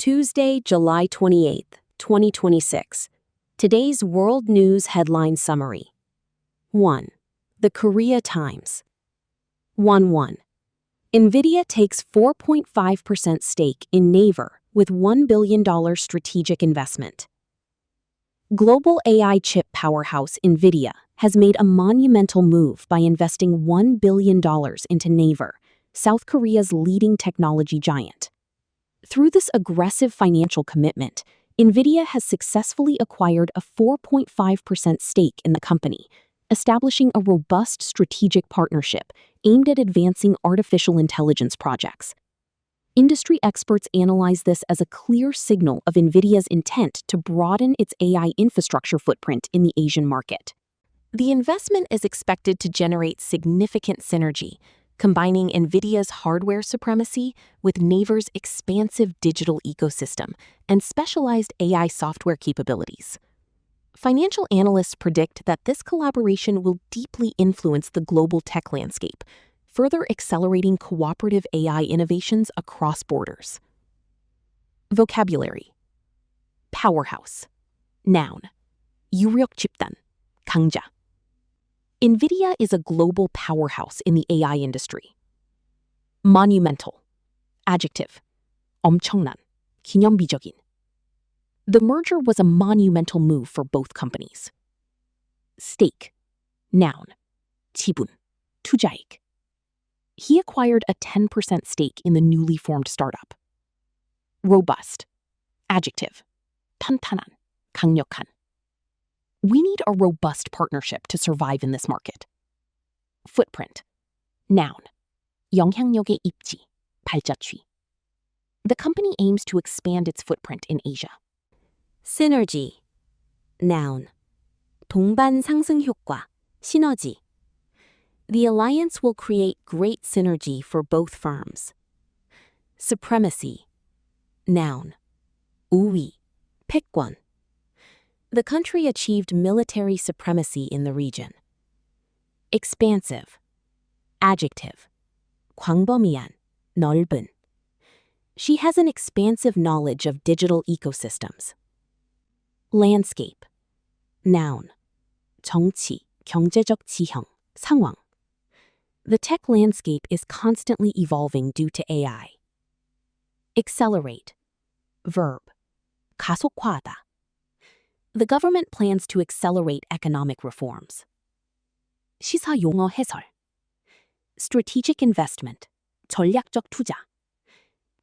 Tuesday, July 28th, 2026. Today's World News Headline Summary. 1. The Korea Times. 1-1. NVIDIA takes 4.5% stake in Naver with $1 billion strategic investment. Global AI chip powerhouse NVIDIA has made a monumental move by investing $1 billion into Naver, South Korea's leading technology giant. Through this aggressive financial commitment, NVIDIA has successfully acquired a 4.5% stake in the company, establishing a robust strategic partnership aimed at advancing artificial intelligence projects. Industry experts analyze this as a clear signal of NVIDIA's intent to broaden its AI infrastructure footprint in the Asian market. The investment is expected to generate significant synergy, combining NVIDIA's hardware supremacy with Naver's expansive digital ecosystem and specialized AI software capabilities. Financial analysts predict that this collaboration will deeply influence the global tech landscape, further accelerating cooperative AI innovations across borders. Vocabulary. Powerhouse. Noun. 유력 집단. 강자. NVIDIA is a global powerhouse in the AI industry. Monumental. Adjective. 엄청난. 기념비적인. The merger was a monumental move for both companies. Stake. Noun. 지분. 투자익. He acquired a 10% stake in the newly formed startup. Robust. Adjective. 탄탄한. 강력한. We need a robust partnership to survive in this market. Footprint. Noun. 영향력의 입지. 발자취. The company aims to expand its footprint in Asia. Synergy. Noun. 동반 상승 효과. 시너지. The alliance will create great synergy for both firms. Supremacy. Noun. 우위. 패권. The country achieved military supremacy in the region. Expansive. Adjective. 광범위한. 넓은. She has an expansive knowledge of digital ecosystems. Landscape. Noun. 정치, 경제적 지형, 상황. The tech landscape is constantly evolving due to AI. Accelerate. Verb. 가속화하다. The government plans to accelerate economic reforms. 시사 용어 해설. Strategic investment. 전략적 투자.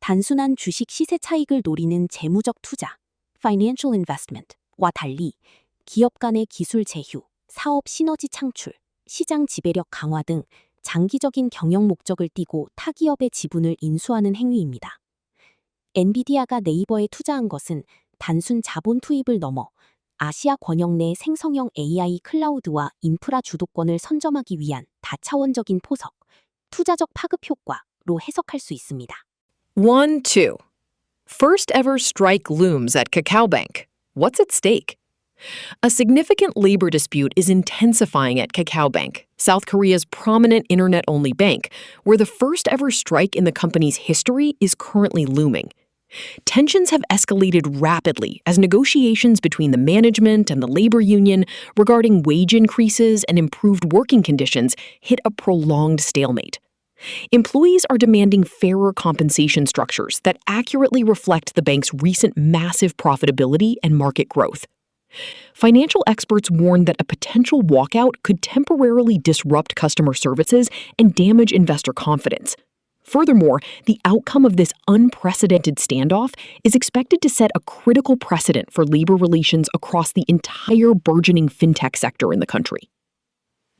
단순한 주식 시세 차익을 노리는 재무적 투자. Financial investment와 달리 기업 간의 기술 제휴, 사업 시너지 창출, 시장 지배력 강화 등 장기적인 경영 목적을 띠고 타 기업의 지분을 인수하는 행위입니다. 엔비디아가 네이버에 투자한 것은 단순 자본 투입을 넘어 아시아 권역 내 생성형 AI 클라우드와 인프라 주도권을 선점하기 위한 다차원적인 포석, 투자적 파급 효과로 해석할 수 있습니다. 1-2. First ever strike looms at KakaoBank. What's at stake? A significant labor dispute is intensifying at KakaoBank, South Korea's prominent internet-only bank, where the first ever strike in the company's history is currently looming. Tensions have escalated rapidly as negotiations between the management and the labor union regarding wage increases and improved working conditions hit a prolonged stalemate. Employees are demanding fairer compensation structures that accurately reflect the bank's recent massive profitability and market growth. Financial experts warn that a potential walkout could temporarily disrupt customer services and damage investor confidence. Furthermore, the outcome of this unprecedented standoff is expected to set a critical precedent for labor relations across the entire burgeoning fintech sector in the country.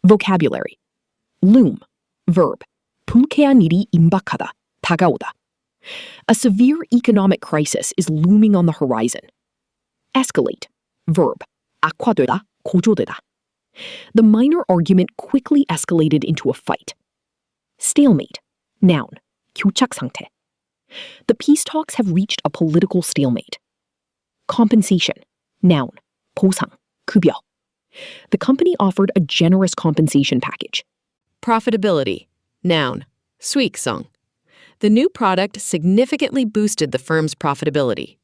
Vocabulary. Loom. Verb. 불쾌한 일이 임박하다, 다가오다. A severe economic crisis is looming on the horizon. Escalate. Verb. 악화되다, 고조되다. The minor argument quickly escalated into a fight. Stalemate. Noun. 교착 상태. The peace talks have reached a political stalemate. Compensation. Noun. 보상, 급여. The company offered a generous compensation package. Profitability. Noun. 수익성. The new product significantly boosted the firm's profitability.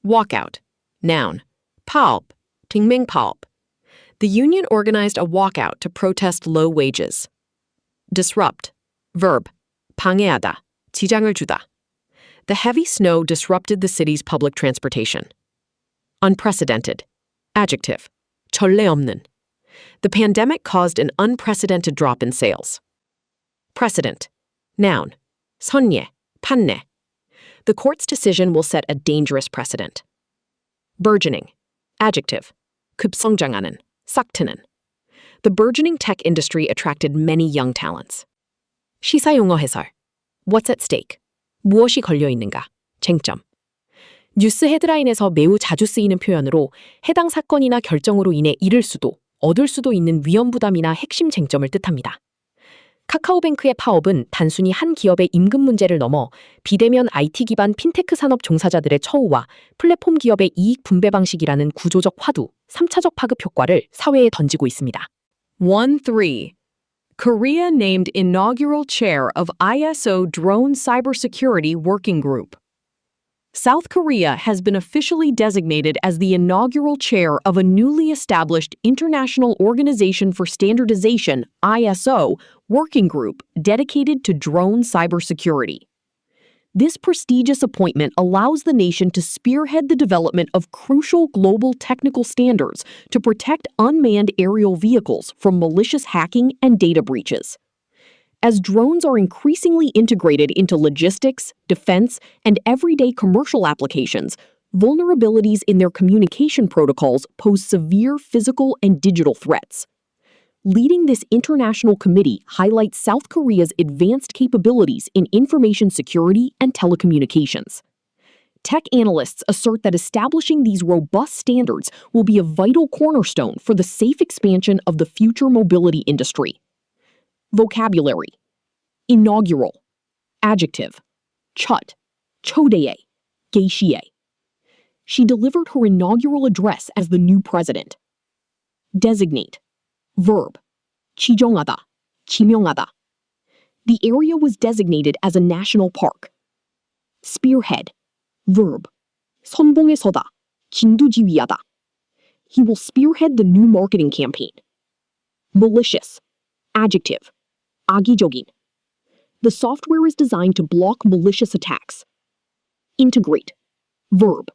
Walkout. Noun. 파업. 딩맹파업. The union organized a walkout to protest low wages. Disrupt. Verb. 방해하다. 지장을 주다. The heavy snow disrupted the city's public transportation. Unprecedented. Adjective. 전례 없는. The pandemic caused an unprecedented drop in sales. Precedent. Noun. 선례. 판례. The court's decision will set a dangerous precedent. Burgeoning. Adjective. 급성장하는. 싹트는. The burgeoning tech industry attracted many young talents. 시사용어 해설. What's at stake? 무엇이 걸려 있는가? 쟁점. 뉴스 헤드라인에서 매우 자주 쓰이는 표현으로 해당 사건이나 결정으로 인해 잃을 수도, 얻을 수도 있는 위험 부담이나 핵심 쟁점을 뜻합니다. 카카오뱅크의 파업은 단순히 한 기업의 임금 문제를 넘어 비대면 IT 기반 핀테크 산업 종사자들의 처우와 플랫폼 기업의 이익 분배 방식이라는 구조적 화두, 3차적 파급 효과를 사회에 던지고 있습니다. 1.3. Korea named inaugural chair of ISO Drone Cybersecurity Working Group. South Korea has been officially designated as the inaugural chair of a newly established International Organization for Standardization, ISO, working group dedicated to drone cybersecurity. This prestigious appointment allows the nation to spearhead the development of crucial global technical standards to protect unmanned aerial vehicles from malicious hacking and data breaches. As drones are increasingly integrated into logistics, defense, and everyday commercial applications, vulnerabilities in their communication protocols pose severe physical and digital threats. Leading this international committee highlights South Korea's advanced capabilities in information security and telecommunications. Tech analysts assert that establishing these robust standards will be a vital cornerstone for the safe expansion of the future mobility industry. Vocabulary. Inaugural. Adjective. 첫. 초대에. 개시에. She delivered her inaugural address as the new president. Designate. Verb. 지정하다. 지명하다. The area was designated as a national park. Spearhead. Verb. 선봉에 서다. 진두지휘하다. He will spearhead the new marketing campaign. Malicious. Adjective. 악의적인. The software is designed to block malicious attacks. Integrate. Verb.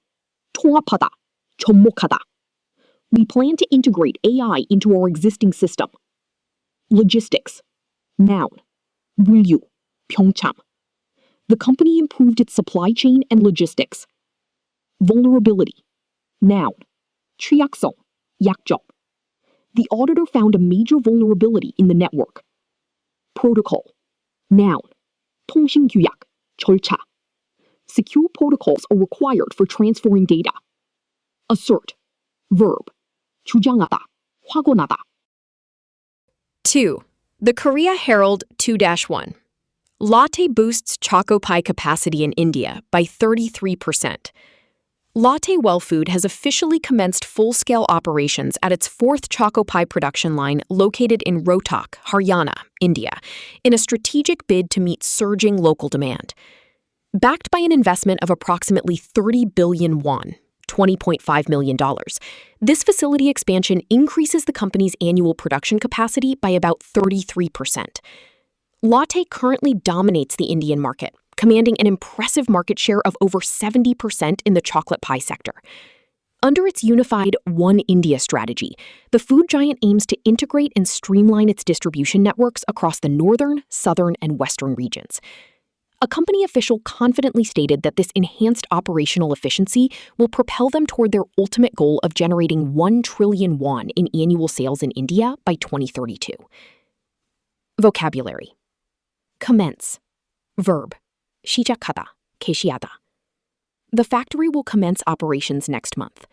통합하다. 접목하다. We plan to integrate AI into our existing system. Logistics. Noun. 물류. 병참. The company improved its supply chain and logistics. Vulnerability. Noun. 취약성. 약점. The auditor found a major vulnerability in the network. Protocol. Noun. 통신규약. 절차. Secure protocols are required for transferring data. Assert. Verb. 주장하다. 확언하다. 2. The Korea Herald 2-1. Latte boosts Choco Pie capacity in India by 33%. Latte Well Food has officially commenced full-scale operations at its 4th Choco Pie production line located in Rohtak, Haryana, India, in a strategic bid to meet surging local demand. Backed by an investment of approximately 30 billion won, $20.5 million, this facility expansion increases the company's annual production capacity by about 33%. Latte currently dominates the Indian market, commanding an impressive market share of over 70% in the chocolate pie sector. Under its unified One India strategy, the food giant aims to integrate and streamline its distribution networks across the northern, southern, and western regions. A company official confidently stated that this enhanced operational efficiency will propel them toward their ultimate goal of generating 1 trillion won in annual sales in India by 2032. Vocabulary. Commence. Verb. 시작하다, 개시하다. The factory will commence operations next month.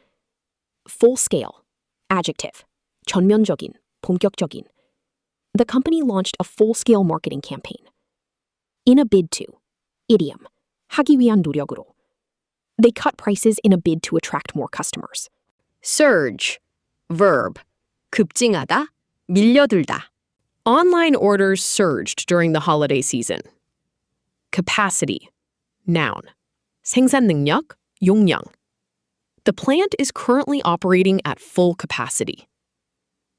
Full scale. Adjective. 전면적인, 본격적인. The company launched a full-scale marketing campaign. In a bid to. Idiom. 하기 위한 노력으로. They cut prices in a bid to attract more customers. Surge. Verb. 급증하다, 밀려들다. Online orders surged during the holiday season. Capacity. Noun. 생산 능력, 용량. The plant is currently operating at full capacity.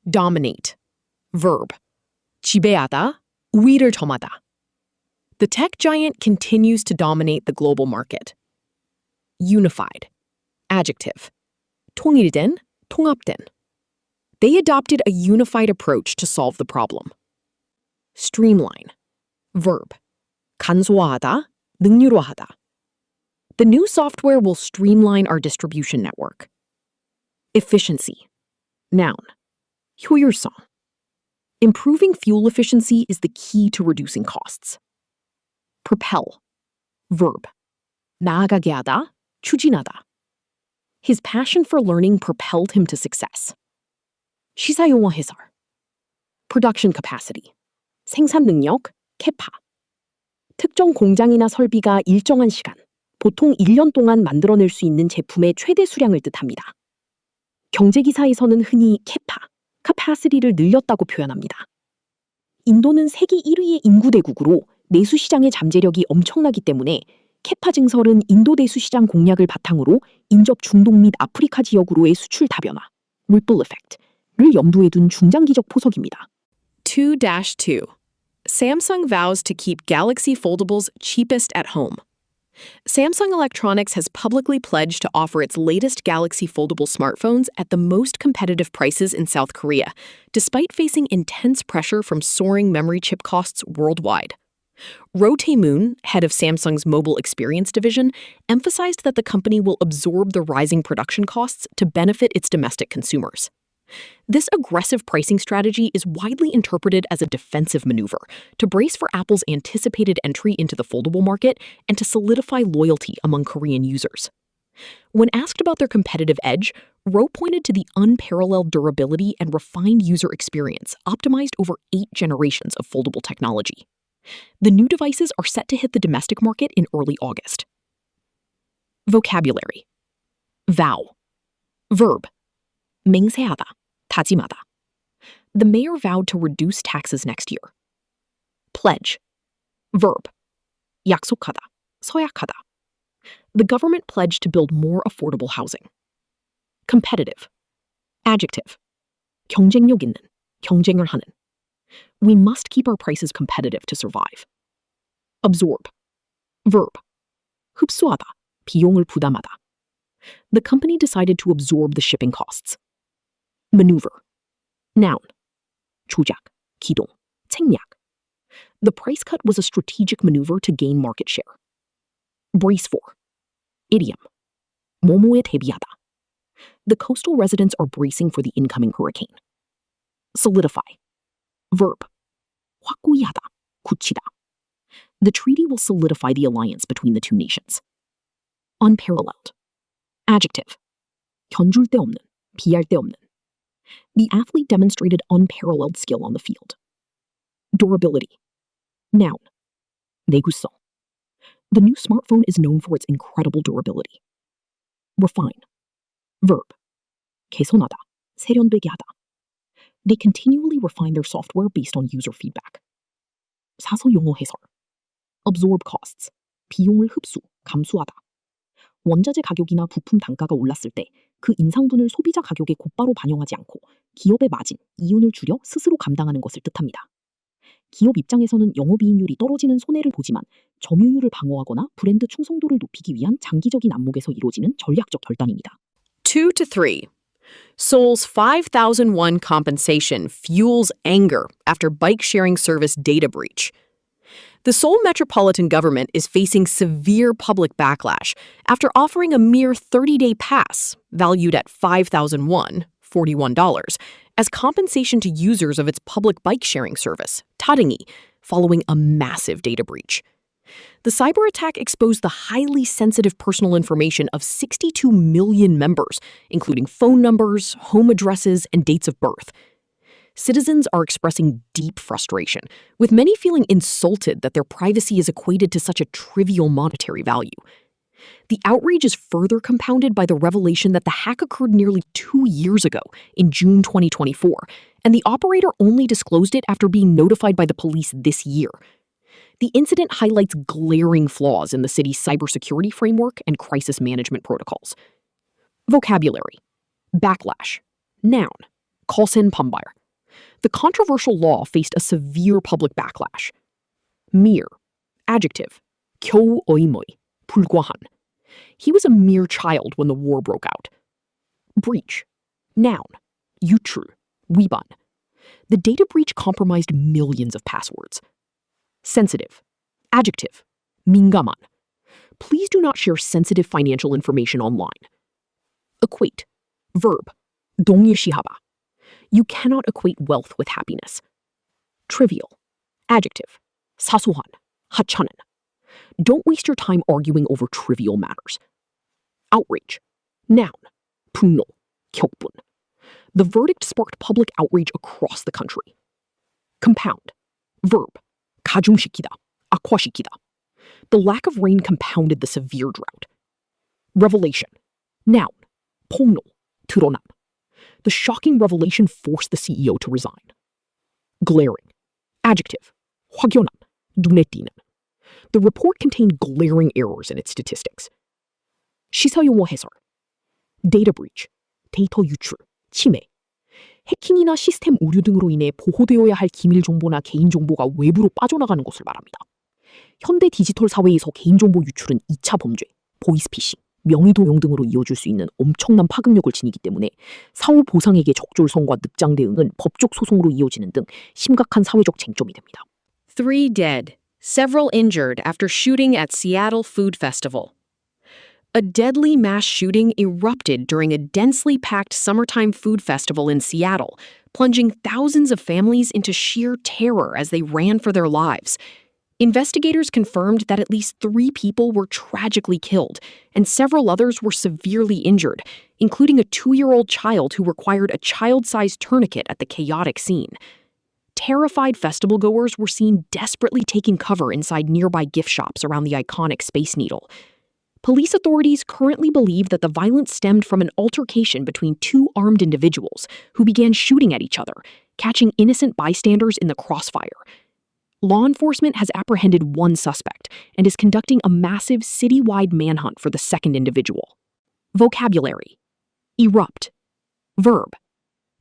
Dominate. Verb. 지배하다, 우위를 점하다. The tech giant continues to dominate the global market. Unified. Adjective. 통일된, 통합된. They adopted a unified approach to solve the problem. Streamline. Verb. 간소화하다, 능률화하다. The new software will streamline our distribution network. Efficiency. Noun. 효율성. Improving fuel efficiency is the key to reducing costs. Propel. Verb. 나아가게 하다, 추진하다. His passion for learning propelled him to success. 시사용어 해설. Production capacity. 생산 능력, 캐파. 특정 공장이나 설비가 일정한 시간, 보통 1년 동안 만들어낼 수 있는 제품의 최대 수량을 뜻합니다. 경제기사에서는 흔히 캐파, capacity를 늘렸다고 표현합니다. 인도는 세계 1위의 인구대국으로 내수시장의 잠재력이 엄청나기 때문에 캐파 증설은 인도 내수시장 공략을 바탕으로 인접 중동 및 아프리카 지역으로의 수출 다변화, ripple effect를 염두에 둔 중장기적 포석입니다. 2-2. Samsung vows to keep Galaxy Foldables cheapest at home. Samsung Electronics has publicly pledged to offer its latest Galaxy Foldable smartphones at the most competitive prices in South Korea, despite facing intense pressure from soaring memory chip costs worldwide. Roh Tae-moon, head of Samsung's mobile experience division, emphasized that the company will absorb the rising production costs to benefit its domestic consumers. This aggressive pricing strategy is widely interpreted as a defensive maneuver to brace for Apple's anticipated entry into the foldable market and to solidify loyalty among Korean users. When asked about their competitive edge, Roh pointed to the unparalleled durability and refined user experience optimized over 8 generations of foldable technology. The new devices are set to hit the domestic market in early August. Vocabulary. Vow. Verb. 맹세하다, 다짐하다. The mayor vowed to reduce taxes next year. Pledge. Verb. 약속하다, 서약하다. The government pledged to build more affordable housing. Competitive. Adjective. 경쟁력 있는, 경쟁을 하는. We must keep our prices competitive to survive. Absorb. Verb. 흡수하다, 비용을 부담하다. The company decided to absorb the shipping costs. Maneuver. Noun. 조작, 기동, 책략. The price cut was a strategic maneuver to gain market share. Brace for. Idiom. 뭐뭐에 대비하다. The coastal residents are bracing for the incoming hurricane. Solidify. Verb. 확고히 하다, 굳히다. The treaty will solidify the alliance between the two nations. Unparalleled. Adjective. 견줄 데 없는, 비할 데 없는. The athlete demonstrated unparalleled skill on the field. Durability. Noun. 내구성. The new smartphone is known for its incredible durability. Refine. Verb. 개선하다, 세련되게 하다. They continually refine their software based on user feedback. 사서 용어 해설. Absorb costs. 비용을 흡수, 감수하다. 원자재 가격이나 부품 단가가 올랐을 때 그 인상분을 소비자 가격에 곧바로 반영하지 않고 기업의 마진, 이윤을 줄여 스스로 감당하는 것을 뜻합니다. 기업 입장에서는 영업이익률이 떨어지는 손해를 보지만 점유율을 방어하거나 브랜드 충성도를 높이기 위한 장기적인 안목에서 이루어지는 전략적 결단입니다. 2-3. Seoul's 5,000 won compensation fuels anger after bike-sharing service data breach. The Seoul metropolitan government is facing severe public backlash after offering a mere 30-day pass, valued at 5,000 won, $41, as compensation to users of its public bike-sharing service, 타등이, following a massive data breach. The cyber attack exposed the highly sensitive personal information of 62 million members, including phone numbers, home addresses, and dates of birth. Citizens are expressing deep frustration, with many feeling insulted that their privacy is equated to such a trivial monetary value. The outrage is further compounded by the revelation that the hack occurred nearly 2 years ago, in June 2024, and the operator only disclosed it after being notified by the police this year. The incident highlights glaring flaws in the city's cybersecurity framework and crisis management protocols. Vocabulary. Backlash. Noun. 거센 반발. The controversial law faced a severe public backlash. Mere. Adjective. 겨우 어이머이. 불과한. He was a mere child when the war broke out. Breach. Noun. 유출. 위반. The data breach compromised millions of passwords. Sensitive. Adjective. 민감한. Please do not share sensitive financial information online. Equate. Verb. 동일시하다. You cannot equate wealth with happiness. Trivial. Adjective. 사소한. 하찮은. Don't waste your time arguing over trivial matters. Outrage. Noun. 분노. 격분. The verdict sparked public outrage across the country. Compound. Verb. 가중시키다. 악화시키다. The lack of rain compounded the severe drought. Revelation. Noun. 폭로. 드러남. The shocking revelation forced the CEO to resign. Glaring. Adjective. 확연한. 눈에 띄는. The report contained glaring errors in its statistics. 시사용어 해설. Data breach. 데이터 유출. 침해. 해킹이나 시스템 오류 등으로 인해 보호되어야 할 기밀 정보나 개인정보가 외부로 빠져나가는 것을 말합니다. 현대 디지털 사회에서 개인정보 유출은 2차 범죄, 보이스피싱, 명의도용 등으로 이어질 수 있는 엄청난 파급력을 지니기 때문에 사후 보상액의 적절성과 늑장 대응은 법적 소송으로 이어지는 등 심각한 사회적 쟁점이 됩니다. 3 dead, several injured after shooting at Seattle Food Festival. A deadly mass shooting erupted during a densely packed summertime food festival in Seattle, plunging thousands of families into sheer terror as they ran for their lives. Investigators confirmed that at least 3 people were tragically killed, and several others were severely injured, including a 2-year-old child who required a child-sized tourniquet at the chaotic scene. Terrified festival-goers were seen desperately taking cover inside nearby gift shops around the iconic Space Needle. Police authorities currently believe that the violence stemmed from an altercation between 2 armed individuals who began shooting at each other, catching innocent bystanders in the crossfire. Law enforcement has apprehended 1 suspect and is conducting a massive citywide manhunt for the 2nd individual. Vocabulary. Erupt. Verb.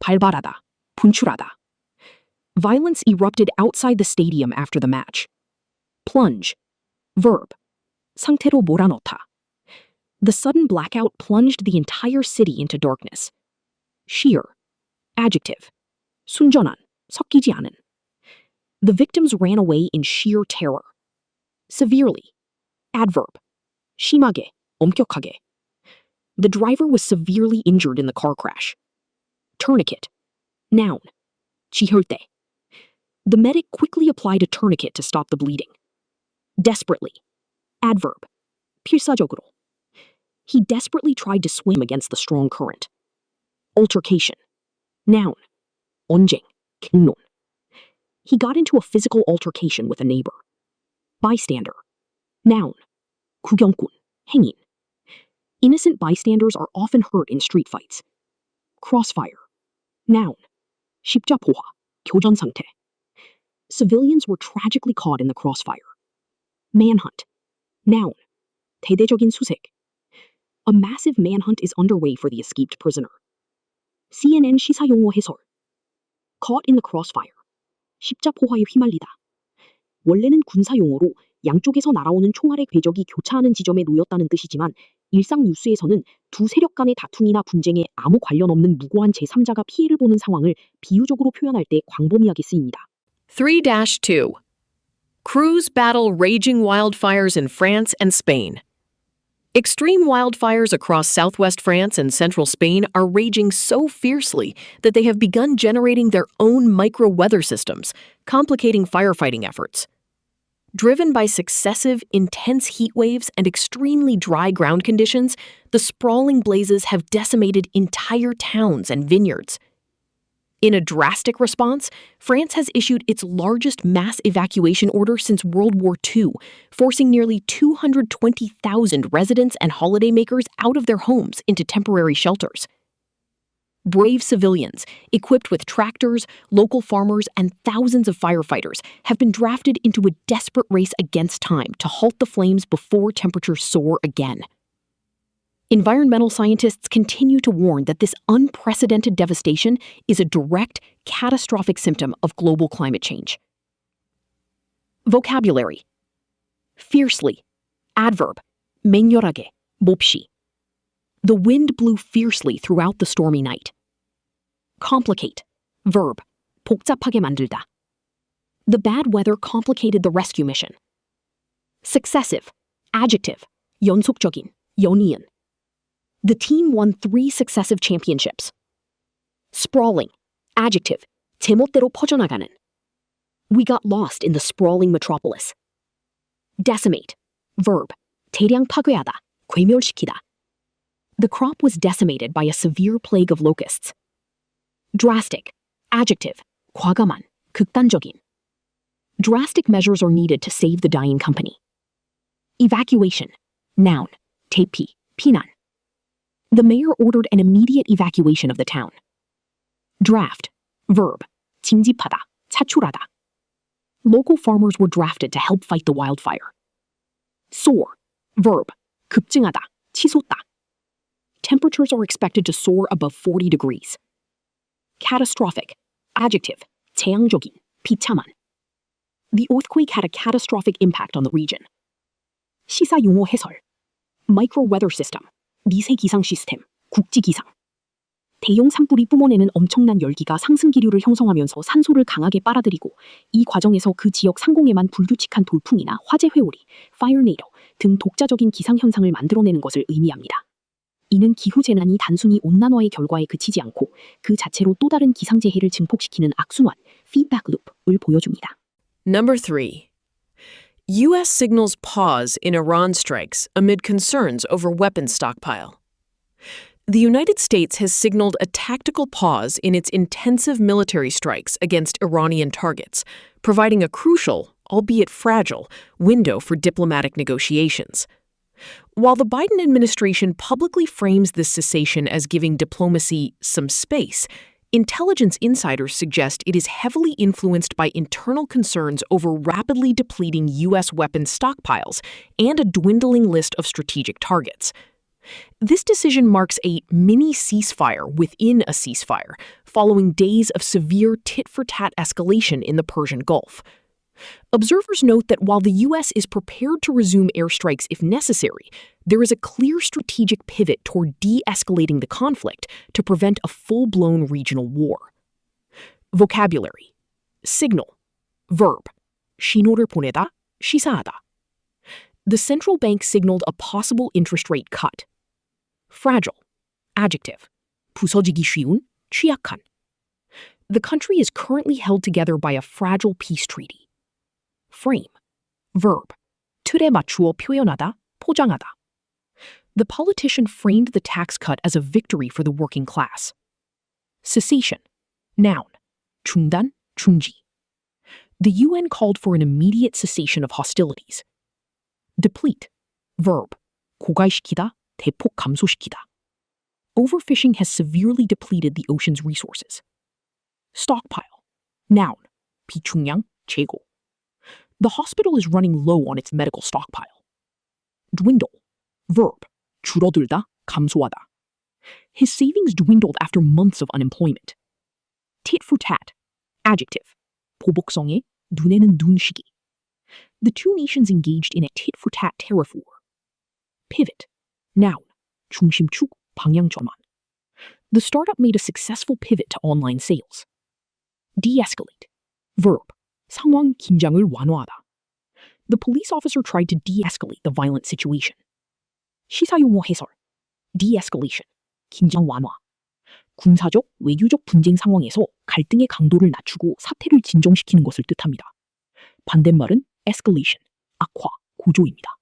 발발하다, 분출하다. Violence erupted outside the stadium after the match. Plunge. Verb. 상태로 몰아넣다. The sudden blackout plunged the entire city into darkness. Sheer. Adjective. 순전한, 섞이지 않은. The victims ran away in sheer terror. Severely. Adverb. 심하게, 엄격하게. The driver was severely injured in the car crash. Tourniquet. Noun. 지혈대. The medic quickly applied a tourniquet to stop the bleeding. Desperately. Adverb. 필사적으로. He desperately tried to swim against the strong current. Altercation. Noun. 언쟁, 갱론. He got into a physical altercation with a neighbor. Bystander. Noun. 구경꾼, 행인. Innocent bystanders are often hurt in street fights. Crossfire. Noun. 십자포화, 교전 상태. Civilians were tragically caught in the crossfire. Manhunt. Noun. 대대적인 수색. A massive manhunt is underway for the escaped prisoner. CNN 시사용어 해설. Caught in the crossfire. 십자포화에 휘말리다. 원래는 군사용어로 양쪽에서 날아오는 총알의 궤적이 교차하는 지점에 놓였다는 뜻이지만 일상 뉴스에서는 2 세력 간의 다툼이나 분쟁에 아무 관련 없는 무고한 제3자가 피해를 보는 상황을 비유적으로 표현할 때 광범위하게 쓰입니다. 3-2. Crews battle raging wildfires in France and Spain. Extreme wildfires across southwest France and central Spain are raging so fiercely that they have begun generating their own micro-weather systems, complicating firefighting efforts. Driven by successive, intense heat waves and extremely dry ground conditions, the sprawling blazes have decimated entire towns and vineyards. In a drastic response, France has issued its largest mass evacuation order since World War II, forcing nearly 220,000 residents and holidaymakers out of their homes into temporary shelters. Brave civilians, equipped with tractors, local farmers, and thousands of firefighters, have been drafted into a desperate race against time to halt the flames before temperatures soar again. Environmental scientists continue to warn that this unprecedented devastation is a direct, catastrophic symptom of global climate change. Vocabulary. Fiercely. Adverb. 맹렬하게. 몹시. The wind blew fiercely throughout the stormy night. Complicate. Verb. 복잡하게 만들다. The bad weather complicated the rescue mission. Successive. Adjective. 연속적인. 연이은. The team won 3 successive championships. Sprawling. Adjective. 제멋대로 퍼져나가는. We got lost in the sprawling metropolis. Decimate. Verb. 대량 파괴하다. 괴멸시키다. The crop was decimated by a severe plague of locusts. Drastic. Adjective. 과감한. 극단적인. Drastic measures are needed to save the dying company. Evacuation. Noun. 대피. 피난. The mayor ordered an immediate evacuation of the town. Draft. Verb. 징집하다. 차출하다. Local farmers were drafted to help fight the wildfire. Soar. Verb. 급증하다. 치솟다. Temperatures are expected to soar above 40 degrees. Catastrophic. Adjective. 재앙적인. 비참한. The earthquake had a catastrophic impact on the region. 시사 용어 해설. Micro weather system. 미세 기상 시스템. 국지 기상. 대형 산불이 뿜어내는 엄청난 열기가 상승 기류를 형성하면서 산소를 강하게 빨아들이고 이 과정에서 그 지역 상공에만 불규칙한 돌풍이나 화재 회오리, 파이어네이도 등 독자적인 기상 현상을 만들어내는 것을 의미합니다. 이는 기후 재난이 단순히 온난화의 결과에 그치지 않고 그 자체로 또 다른 기상재해를 증폭시키는 악순환, feedback loop을 보여줍니다. Number 3. U.S. signals pause in Iran strikes amid concerns over weapons stockpile. The United States has signaled a tactical pause in its intensive military strikes against Iranian targets, providing a crucial, albeit fragile, window for diplomatic negotiations. While the Biden administration publicly frames this cessation as giving diplomacy some space, intelligence insiders suggest it is heavily influenced by internal concerns over rapidly depleting U.S. weapons stockpiles and a dwindling list of strategic targets. This decision marks a mini ceasefire within a ceasefire, following days of severe tit-for-tat escalation in the Persian Gulf. Observers note that while the U.S. is prepared to resume airstrikes if necessary, there is a clear strategic pivot toward de-escalating the conflict to prevent a full-blown regional war. Vocabulary. Signal. Verb. 신호를 보내다, 시사하다. The central bank signaled a possible interest rate cut. Fragile. Adjective. 부서지기 쉬운, 취약한. The country is currently held together by a fragile peace treaty. Frame. Verb. 틀에 맞추어 표현하다, 포장하다. The politician framed the tax cut as a victory for the working class. Cessation. Noun. 중단, 중지. The UN called for an immediate cessation of hostilities. Deplete. Verb. 고갈시키다, 대폭 감소시키다. Overfishing has severely depleted the ocean's resources. Stockpile. Noun. 비축량, 재고. The hospital is running low on its medical stockpile. Dwindle. Verb. 줄어들다, 감소하다. His savings dwindled after months of unemployment. Tit for tat. Adjective. 보복성에, 눈에는 눈 시기. The two nations engaged in a tit-for-tat tariff war. Pivot. Noun. 중심축, 방향 전환. The startup made a successful pivot to online sales. De-escalate. Verb. 상황, 긴장을 완화하다. The police officer tried to de-escalate the violent situation. 시사용어 해설. De-escalation. 긴장 완화. 군사적, 외교적 분쟁 상황에서 갈등의 강도를 낮추고 사태를 진정시키는 것을 뜻합니다. 반대말은 escalation, 악화, 고조입니다.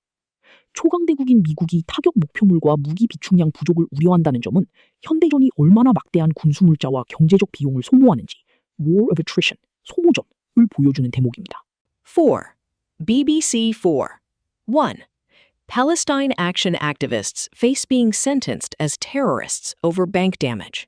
초강대국인 미국이 타격 목표물과 무기 비축량 부족을 우려한다는 점은 현대전이 얼마나 막대한 군수물자와 경제적 비용을 소모하는지 war of attrition, 소모전을 보여주는 대목입니다. 4. BBC 4. 1. Palestine action activists face being sentenced as terrorists over bank damage.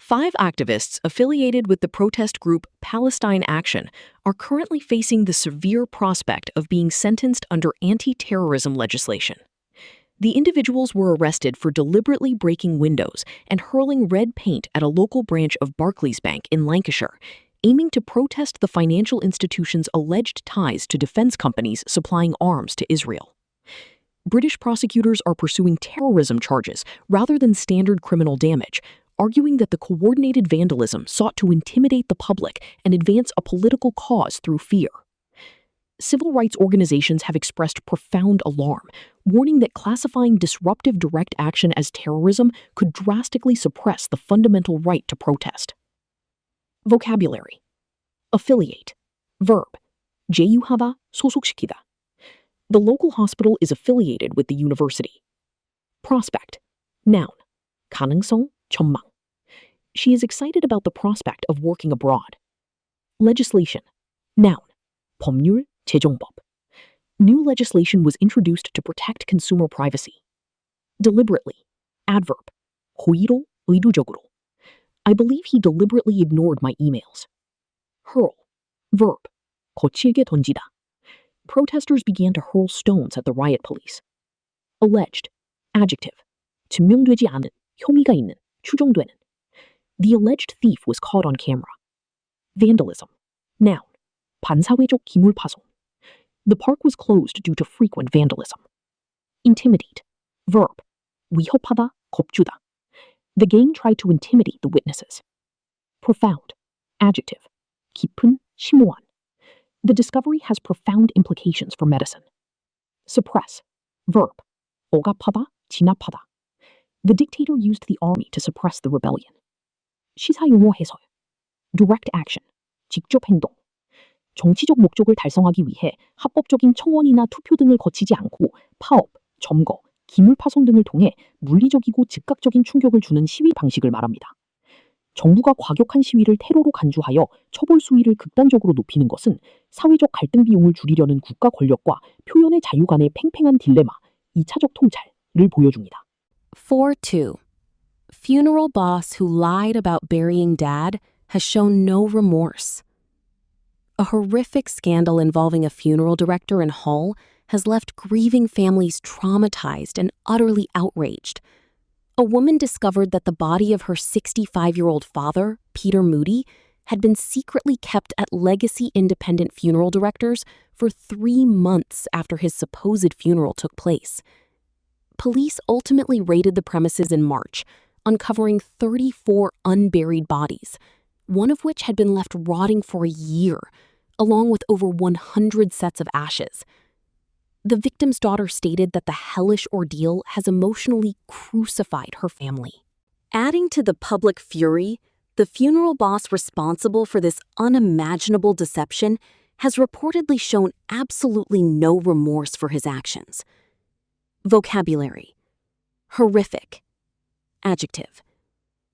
5 activists affiliated with the protest group Palestine Action are currently facing the severe prospect of being sentenced under anti-terrorism legislation. The individuals were arrested for deliberately breaking windows and hurling red paint at a local branch of Barclays Bank in Lancashire, aiming to protest the financial institution's alleged ties to defense companies supplying arms to Israel. British prosecutors are pursuing terrorism charges rather than standard criminal damage, arguing that the coordinated vandalism sought to intimidate the public and advance a political cause through fear. Civil rights organizations have expressed profound alarm, warning that classifying disruptive direct action as terrorism could drastically suppress the fundamental right to protest. Vocabulary. Affiliate. Verb. 제휴하다, 소속시키다. The local hospital is affiliated with the university. Prospect. Noun. 가능성, 전망. She is excited about the prospect of working abroad. Legislation. Noun. 법률, 제정법. New legislation was introduced to protect consumer privacy. Deliberately. Adverb. 고의로, 의도적으로. I believe he deliberately ignored my emails. Hurl. Verb. 거칠게 던지다. Protesters began to hurl stones at the riot police. Alleged. Adjective. 증명되지 않은, 혐의가 있는, 추정되는. The alleged thief was caught on camera. Vandalism. Noun. 반사회적 기물 파손. The park was closed due to frequent vandalism. Intimidate. Verb. 위협하다, 겁주다. The gang tried to intimidate the witnesses. Profound. Adjective. 깊은, 심오한. The discovery has profound implications for medicine. Suppress. Verb. 억압하다, 진압하다. The dictator used the army to suppress the rebellion. 시사용어 해설. Direct action. 직접 행동. 정치적 목적을 달성하기 위해 합법적인 청원이나 투표 등을 거치지 않고 파업, 점거, 기물 파손 등을 통해 물리적이고 즉각적인 충격을 주는 시위 방식을 말합니다. 정부가 과격한 시위를 테러로 간주하여 처벌 수위를 극단적으로 높이는 것은 사회적 갈등 비용을 줄이려는 국가 권력과 표현의 자유 간의 팽팽한 딜레마, 2차적 통찰을 보여줍니다. 4.2. Funeral boss who lied about burying dad has shown no remorse. A horrific scandal involving a funeral director in Hull has left grieving families traumatized and utterly outraged. A woman discovered that the body of her 65-year-old father, Peter Moody, had been secretly kept at Legacy Independent Funeral Directors for 3 months after his supposed funeral took place. Police ultimately raided the premises in March, uncovering 34 unburied bodies, one of which had been left rotting for a year, along with over 100 sets of ashes. The victim's daughter stated that the hellish ordeal has emotionally crucified her family. Adding to the public fury, the funeral boss responsible for this unimaginable deception has reportedly shown absolutely no remorse for his actions. Vocabulary. Horrific. Adjective.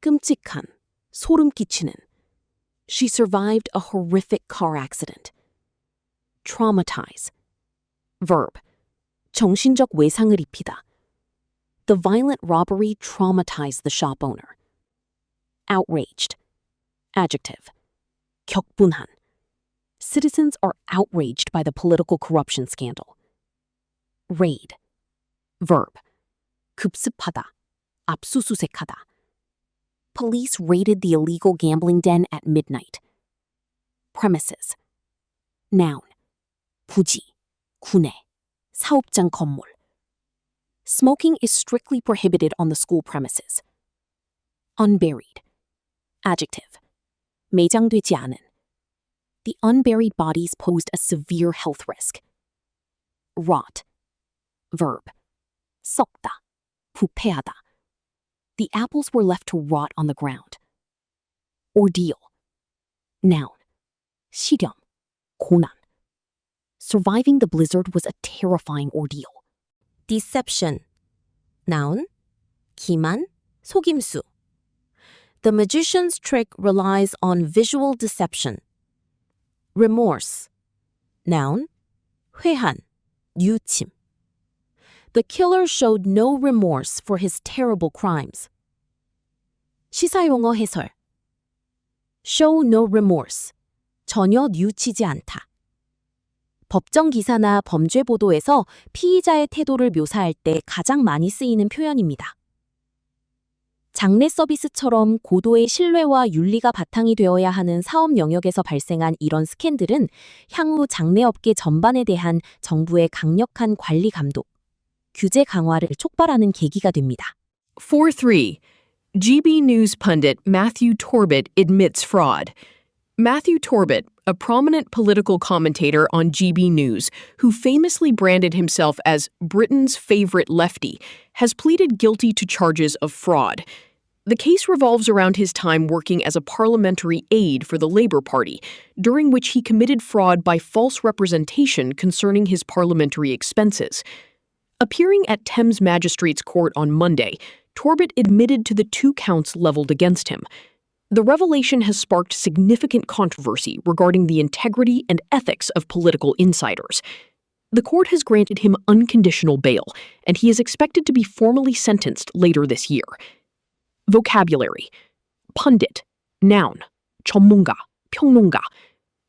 끔찍한, 소름 끼치는. She survived a horrific car accident. Traumatize. Verb. 정신적 외상을 입히다. The violent robbery traumatized the shop owner. Outraged. Adjective. 격분한. Citizens are outraged by the political corruption scandal. Raid. Verb. 급습하다. 압수수색하다. Police raided the illegal gambling den at midnight. Premises. Noun. 부지, 구내, 사업장 건물. Smoking is strictly prohibited on the school premises. Unburied. Adjective. 매장되지 않은. The unburied bodies posed a severe health risk. Rot. Verb. 썩다, 부패하다. The apples were left to rot on the ground. Ordeal. Noun. 시련, 고난. Surviving the blizzard was a terrifying ordeal. Deception. Noun. 기만, 속임수. The magician's trick relies on visual deception. Remorse. Noun. 회한, 유침. The killer showed no remorse for his terrible crimes. 시사용어 해설. show no remorse. 전혀 뉘우치지 않다. 법정 기사나 범죄 보도에서 피의자의 태도를 묘사할 때 가장 많이 쓰이는 표현입니다. 장례 서비스처럼 고도의 신뢰와 윤리가 바탕이 되어야 하는 사업 영역에서 발생한 이런 스캔들은 향후 장례업계 전반에 대한 정부의 강력한 관리 감독, 규제 강화를 촉발하는 계기가 됩니다. 4.3. GB News pundit Matthew Torbet admits fraud. Matthew Torbet, a prominent political commentator on GB News who famously branded himself as Britain's favorite lefty, has pleaded guilty to charges of fraud. The case revolves around his time working as a parliamentary aide for the Labour Party, during which he committed fraud by false representation concerning his parliamentary expenses. Appearing at Thames Magistrates Court on Monday, Torbet admitted to the 2 counts leveled against him. The revelation has sparked significant controversy regarding the integrity and ethics of political insiders. The court has granted him unconditional bail, and he is expected to be formally sentenced later this year. Vocabulary: pundit, noun, 전문가, 평론가.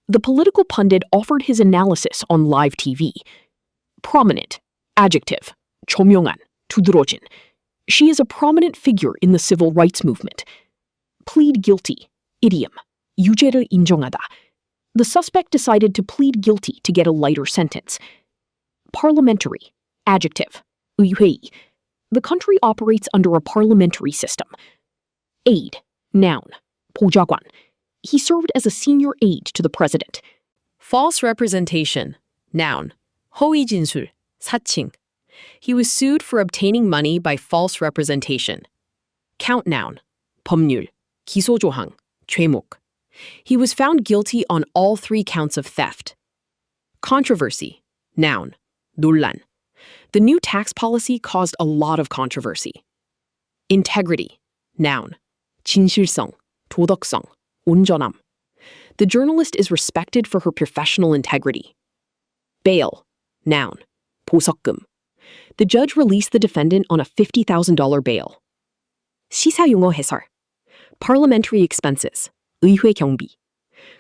The political pundit offered his analysis on live TV. Prominent, adjective, 조명한, 두드러진. She is a prominent figure in the civil rights movement. Plead guilty, idiom, 유죄를 인정하다. The suspect decided to plead guilty to get a lighter sentence. Parliamentary, adjective, 의회의. The country operates under a parliamentary system. Aide, noun, 보좌관. He served as a senior aide to the president. False representation, noun, 허위 진술, 사칭. He was sued for obtaining money by false representation. Count noun, 법률, 기소조항, 죄목. He was found guilty on all 3 counts of theft. Controversy, noun, 논란. The new tax policy caused a lot of controversy. Integrity, noun, 진실성, 도덕성, 온전함. The journalist is respected for her professional integrity. Bail, noun, 보석금. The judge released the defendant on a $50,000 bail. 시사용어 해설. Parliamentary expenses, 의회 경비.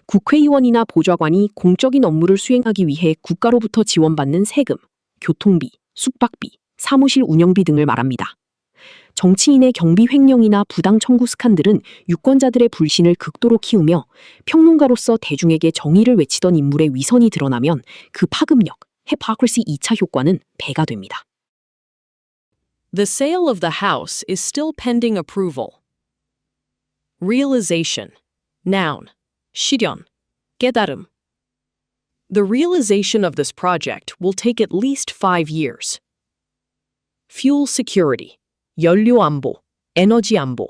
국회의원이나 보좌관이 공적인 업무를 수행하기 위해 국가로부터 지원받는 세금, 교통비, 숙박비, 사무실 운영비 등을 말합니다. 정치인의 경비 횡령이나 부당 청구 스칸들은 유권자들의 불신을 극도로 키우며 평론가로서 대중에게 정의를 외치던 인물의 위선이 드러나면 그 파급력, hypocrisy 2차 효과는 배가 됩니다. The sale of the house is still pending approval. Realization, noun, 실현, 깨달음. The realization of this project will take at least 5 years. Fuel security, 연료 안보, 에너지 안보.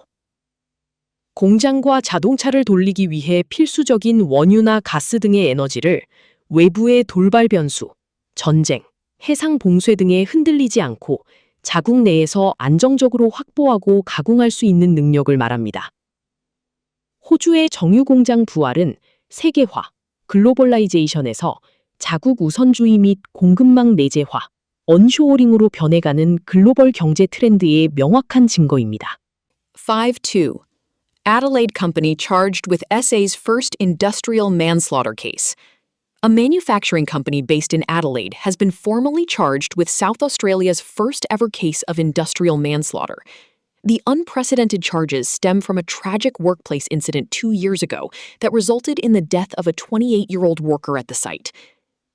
공장과 자동차를 돌리기 위해 필수적인 원유나 가스 등의 에너지를 외부의 돌발 변수, 전쟁, 해상 봉쇄 등에 흔들리지 않고 자국 내에서 안정적으로 확보하고 가공할 수 있는 능력을 말합니다. 호주의 정유 공장 부활은 세계화, 글로벌라이제이션에서 자국 우선주의 및 공급망 내재화, 언쇼어링으로 변해가는 글로벌 경제 트렌드의 명확한 증거입니다. 5.2. Adelaide company charged with SA's first industrial manslaughter case. A manufacturing company based in Adelaide has been formally charged with South Australia's first ever case of industrial manslaughter. The unprecedented charges stem from a tragic workplace incident 2 years ago that resulted in the death of a 28-year-old worker at the site.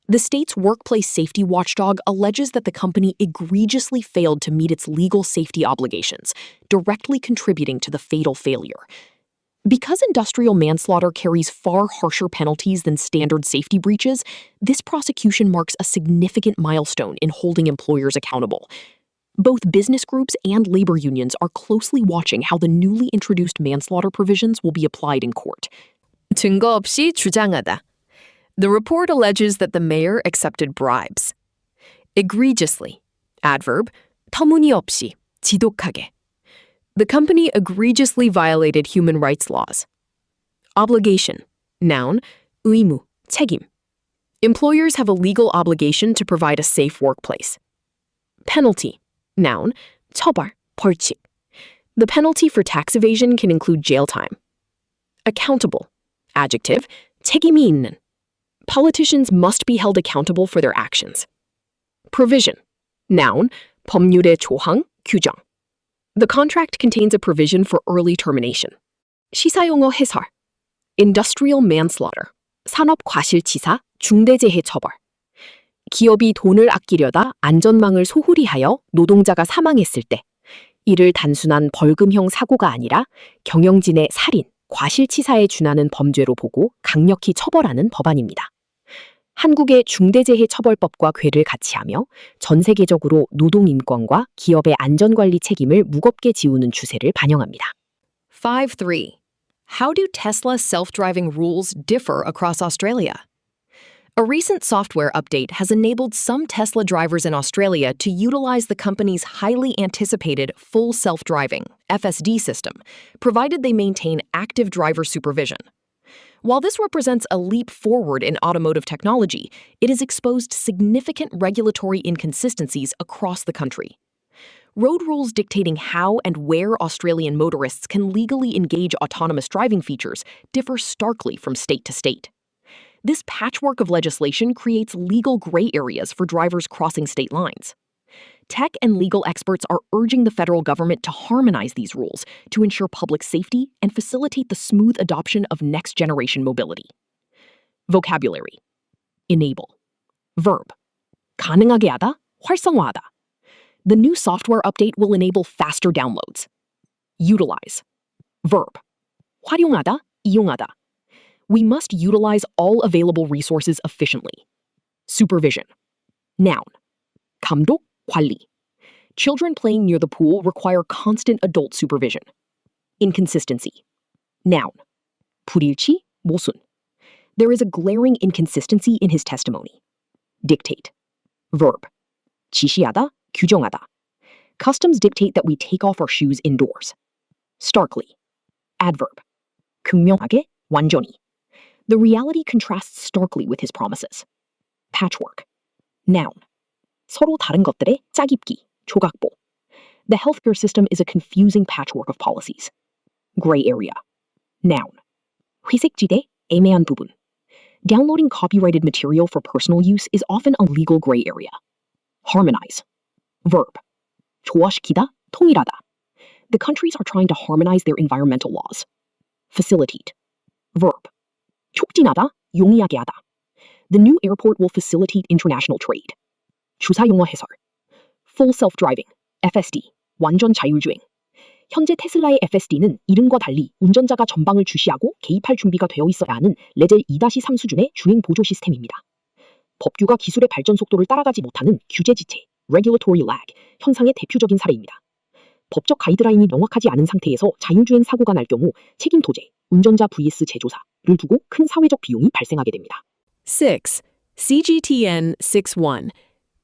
The state's workplace safety watchdog alleges that the company egregiously failed to meet its legal safety obligations, directly contributing to the fatal failure. Because industrial manslaughter carries far harsher penalties than standard safety breaches, this prosecution marks a significant milestone in holding employers accountable. Both business groups and labor unions are closely watching how the newly introduced manslaughter provisions will be applied in court. 증거 없이 주장하다. The report alleges that the mayor accepted bribes. Egregiously, adverb, 터무니없이, 지독하게. The company egregiously violated human rights laws. Obligation, noun, 의무, 책임. Employers have a legal obligation to provide a safe workplace. Penalty, noun, 처벌, 벌칙. The penalty for tax evasion can include jail time. Accountable, Adjective, 책임이 있는. Politicians must be held accountable for their actions. Provision. Noun, 법률의 조항, 규정. The contract contains a provision for early termination. 시사용어 해설. Industrial manslaughter. 산업과실치사, 중대재해 처벌. 기업이 돈을 아끼려다 안전망을 소홀히 하여 노동자가 사망했을 때 이를 단순한 벌금형 사고가 아니라 경영진의 살인, 과실치사에 준하는 범죄로 보고 강력히 처벌하는 법안입니다. 한국의 중대재해처벌법과 궤를 같이 하며 전 세계적으로 노동인권과 기업의 안전관리 책임을 무겁게 지우는 추세를 반영합니다. 5.3. How do Tesla's self-driving rules differ across Australia? A recent software update has enabled some Tesla drivers in Australia to utilize the company's highly anticipated full self-driving (FSD) system, provided they maintain active driver supervision. While this represents a leap forward in automotive technology, it has exposed significant regulatory inconsistencies across the country. Road rules dictating how and where Australian motorists can legally engage autonomous driving features differ starkly from state to state. This patchwork of legislation creates legal gray areas for drivers crossing state lines. Tech and legal experts are urging the federal government to harmonize these rules to ensure public safety and facilitate the smooth adoption of next-generation mobility. Vocabulary. Enable. Verb. 가능하게 하다, 활성화하다. The new software update will enable faster downloads. Utilize. Verb. 활용하다, 이용하다. We must utilize all available resources efficiently. Supervision. Noun. 감독, 관리. Children playing near the pool require constant adult supervision. Inconsistency. Noun. 불일치, 모순. There is a glaring inconsistency in his testimony. Dictate. Verb. 지시하다, 규정하다. Customs dictate that we take off our shoes indoors. Starkly. Adverb. 극명하게, 완전히. The reality contrasts starkly with his promises. Patchwork. Noun. 서로 다른 것들의 짜깁기, 조각보. The healthcare system is a confusing patchwork of policies. Gray area. Noun. 회색지대, 애매한 부분. Downloading copyrighted material for personal use is often a legal gray area. Harmonize. Verb. 조화시키다, 통일하다. The countries are trying to harmonize their environmental laws. Facilitate. Verb. 촉진하다, 용이하게 하다. The new airport will facilitate international trade. 주사용어 해설. Full self-driving, FSD, 완전 자율주행. 현재 테슬라의 FSD는 이름과 달리 운전자가 전방을 주시하고 개입할 준비가 되어 있어야 하는 레벨 2-3 수준의 주행 보조 시스템입니다. 법규가 기술의 발전 속도를 따라가지 못하는 규제 지체, regulatory lag, 현상의 대표적인 사례입니다. 법적 가이드라인이 명확하지 않은 상태에서 자율주행 사고가 날 경우 책임 토제, 운전자 vs 제조사를 두고 큰 사회적 비용이 발생하게 됩니다. 6. CGTN 6.1.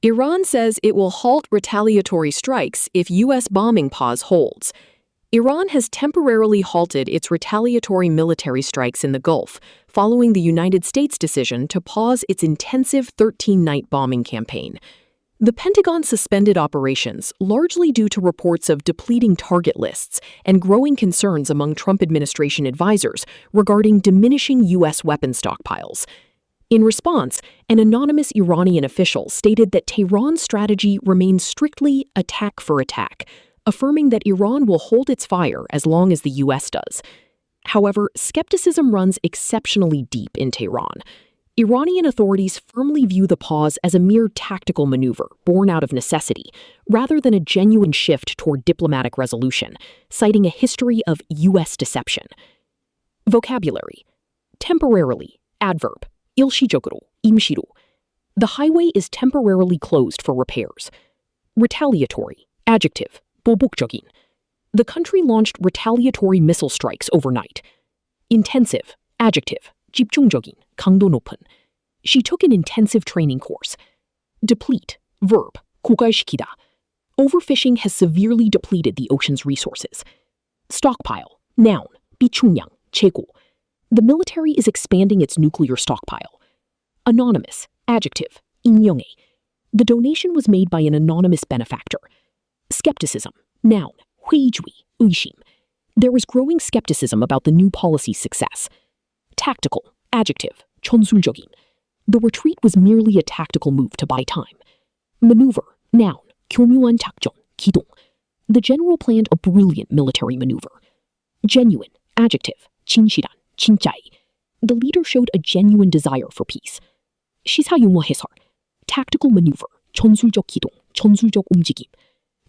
Iran says it will halt retaliatory strikes if U.S. bombing pause holds. Iran has temporarily halted its retaliatory military strikes in the Gulf following the United States' decision to pause its intensive 13-night bombing campaign. The Pentagon suspended operations largely due to reports of depleting target lists and growing concerns among Trump administration advisors regarding diminishing U.S. weapon stockpiles. In response, an anonymous Iranian official stated that Tehran's strategy remains strictly attack for attack, affirming that Iran will hold its fire as long as the U.S. does. However, skepticism runs exceptionally deep in Tehran. Iranian authorities firmly view the pause as a mere tactical maneuver born out of necessity, rather than a genuine shift toward diplomatic resolution, citing a history of U.S. deception. Vocabulary. Temporarily, adverb. 일시적으로, 임시로. The highway is temporarily closed for repairs. Retaliatory, adjective, 보복적인. The country launched retaliatory missile strikes overnight. Intensive, adjective, 집중적인, 강도 높은. She took an intensive training course. Deplete, verb, 고갈시키다. Overfishing has severely depleted the ocean's resources. Stockpile, noun, 비축량, 재고. The military is expanding its nuclear stockpile. Anonymous, adjective, 인명의. The donation was made by an anonymous benefactor. Skepticism, noun, 회의주의, 의심. There is growing skepticism about the new policy's success. Tactical, adjective, 전술적인. The retreat was merely a tactical move to buy time. Maneuver, noun, 교묘한 작전, 기동. The general planned a brilliant military maneuver. Genuine, adjective, 진실한, 진짜이. The leader showed a genuine desire for peace. 시사 용어 해설, tactical maneuver, 전술적 기동, 전술적 움직임.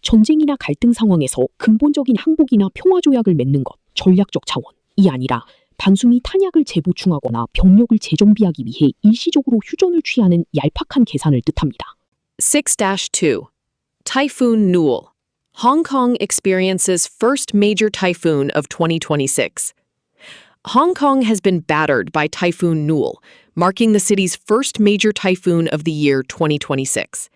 전쟁이나 갈등 상황에서 근본적인 항복이나 평화 조약을 맺는 것, 전략적 차원이 아니라 단순히 탄약을 재보충하거나 병력을 재정비하기 위해 일시적으로 휴전을 취하는 얄팍한 계산을 뜻합니다. 6-2 Typhoon Newell. Hong Kong experiences first major typhoon of 2026. Hong Kong has been battered by Typhoon Newell, marking the city's first major typhoon of the year 2026.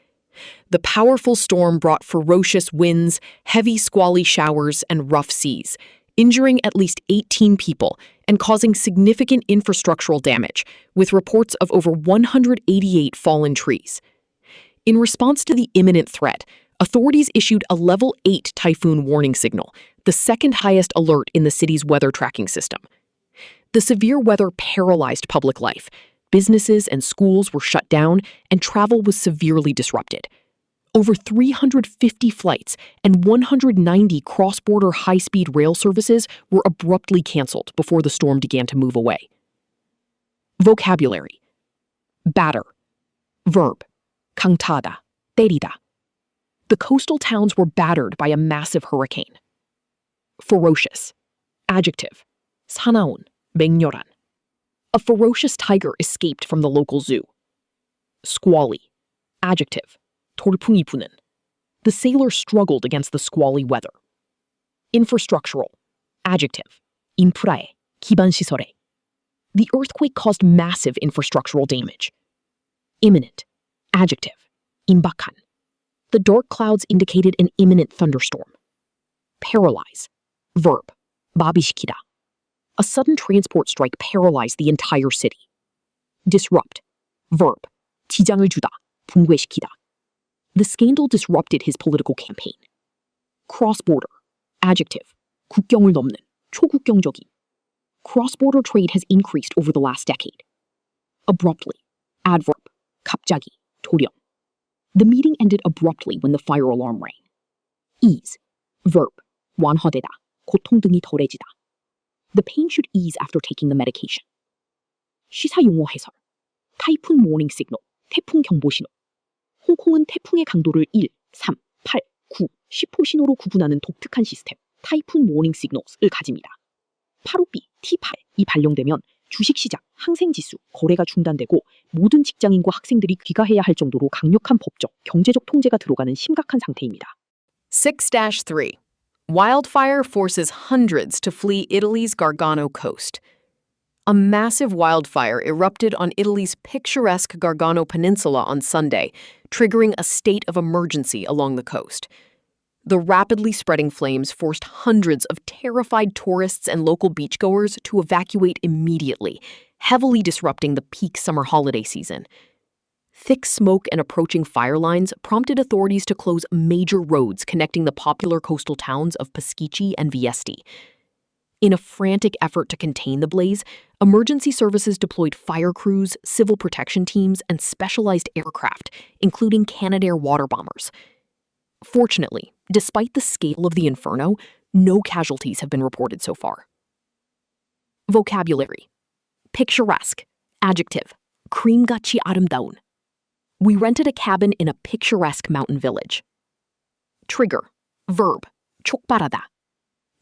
The powerful storm brought ferocious winds, heavy squally showers, and rough seas, injuring at least 18 people and causing significant infrastructural damage, with reports of over 188 fallen trees. In response to the imminent threat, authorities issued a Level 8 typhoon warning signal, the second highest alert in the city's weather tracking system. The severe weather paralyzed public life. Businesses and schools were shut down, and travel was severely disrupted. Over 350 flights and 190 cross-border high-speed rail services were abruptly canceled before the storm began to move away. Vocabulary. Batter. Verb. 강타하다, 때리다. The coastal towns were battered by a massive hurricane. Ferocious. Adjective. 사나운, 맹렬한. A ferocious tiger escaped from the local zoo. Squally. Adjective. 돌풍이 부는. The sailors struggled against the squally weather. Infrastructural. Adjective. 인프라에, 기반시설에. The earthquake caused massive infrastructural damage. Imminent. Adjective. 임박한. The dark clouds indicated an imminent thunderstorm. Paralyze. Verb. 마비시키다. A sudden transport strike paralyzed the entire city. Disrupt. Verb. 지장을 주다, 붕괴시키다. The scandal disrupted his political campaign. Cross-border. Adjective. 국경을 넘는, 초국경적인. Cross-border trade has increased over the last decade. Abruptly. Adverb. 갑자기, 돌연. The meeting ended abruptly when the fire alarm rang. Ease. Verb. 완화되다, 고통 등이 덜해지다. The pain should ease after taking the medication. 시사 용어 해설. 타이푼 모닝 시그널, 태풍 경보 신호. 홍콩은 태풍의 강도를 1, 3, 8, 9, 10호 신호로 구분하는 독특한 시스템, 타이푼 모닝 시그널을 가집니다. 8호B, T8이 발령되면 주식시장, 항생지수, 거래가 중단되고 모든 직장인과 학생들이 귀가해야 할 정도로 강력한 법적, 경제적 통제가 들어가는 심각한 상태입니다. 6-3 Wildfire forces hundreds to flee Italy's Gargano coast. A massive wildfire erupted on Italy's picturesque Gargano Peninsula on Sunday, triggering a state of emergency along the coast. The rapidly spreading flames forced hundreds of terrified tourists and local beachgoers to evacuate immediately, heavily disrupting the peak summer holiday season. Thick smoke and approaching fire lines prompted authorities to close major roads connecting the popular coastal towns of Peschici and Viesti. In a frantic effort to contain the blaze, emergency services deployed fire crews, civil protection teams, and specialized aircraft, including Canadair water bombers. Fortunately, despite the scale of the inferno, no casualties have been reported so far. Vocabulary. Picturesque. Adjective. 그림같이 아름다운. We rented a cabin in a picturesque mountain village. Trigger. Verb. 촉발하다.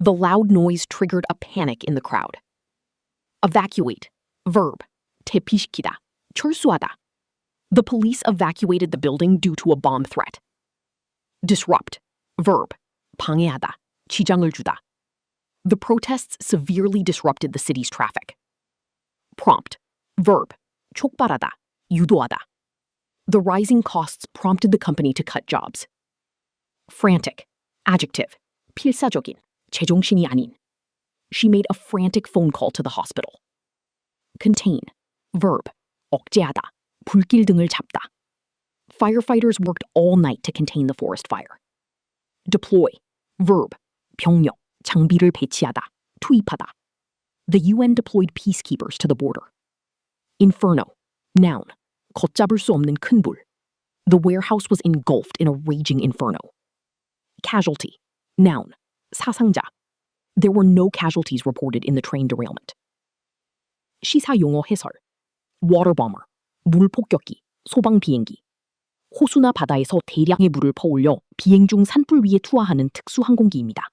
The loud noise triggered a panic in the crowd. Evacuate. Verb. 대피시키다. 철수하다. The police evacuated the building due to a bomb threat. Disrupt. Verb. 방해하다. 지장을 주다. The protests severely disrupted the city's traffic. Prompt. Verb. 촉발하다. 유도하다. The rising costs prompted the company to cut jobs. Frantic. Adjective. 필사적인. 제정신이 아닌. She made a frantic phone call to the hospital. Contain. Verb. 억제하다. 불길 등을 잡다. Firefighters worked all night to contain the forest fire. Deploy. Verb. 병력, 장비를 배치하다, 투입하다. The UN deployed peacekeepers to the border. Inferno. Noun. 걷잡을 수 없는 큰 불. The warehouse was engulfed in a raging inferno. Casualty. Noun. 사상자. There were no casualties reported in the train derailment. 시사 용어 해설. Water bomber. 물 폭격기, 소방 비행기. 호수나 바다에서 대량의 물을 퍼올려 비행 중 산불 위에 투하하는 특수 항공기입니다.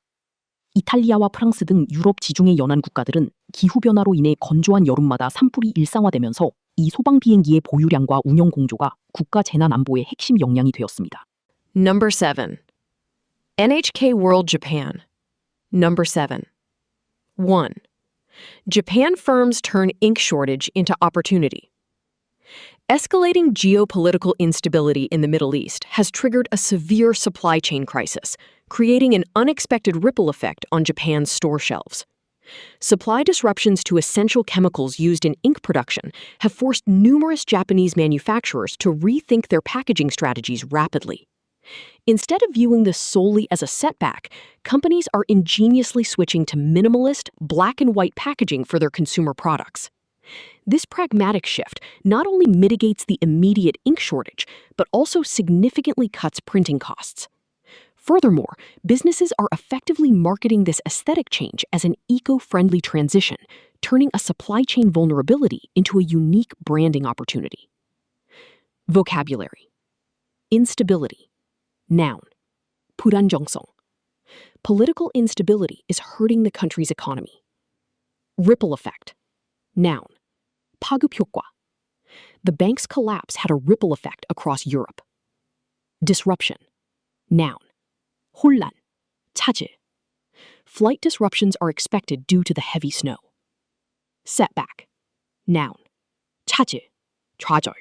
이탈리아와 프랑스 등 유럽 지중해 연안 국가들은 기후변화로 인해 건조한 여름마다 산불이 일상화되면서 이 소방 비행기의 보유량과 운영 공조가 국가 재난 안보의 핵심 역량이 되었습니다. Number 7. NHK World Japan. Number 7. 1. Japan firms turn ink shortage into opportunity. Escalating geopolitical instability in the Middle East has triggered a severe supply chain crisis, creating an unexpected ripple effect on Japan's store shelves. Supply disruptions to essential chemicals used in ink production have forced numerous Japanese manufacturers to rethink their packaging strategies rapidly. Instead of viewing this solely as a setback, companies are ingeniously switching to minimalist, black and white packaging for their consumer products. This pragmatic shift not only mitigates the immediate ink shortage, but also significantly cuts printing costs. Furthermore, businesses are effectively marketing this aesthetic change as an eco-friendly transition, turning a supply chain vulnerability into a unique branding opportunity. Vocabulary. Instability. Noun. 불안정성. Political instability is hurting the country's economy. Ripple effect. Noun. 파급 효과. The bank's collapse had a ripple effect across Europe. Disruption. Noun. 혼란. 차질. Flight disruptions are expected due to the heavy snow. Setback. Noun. 차질. 좌절.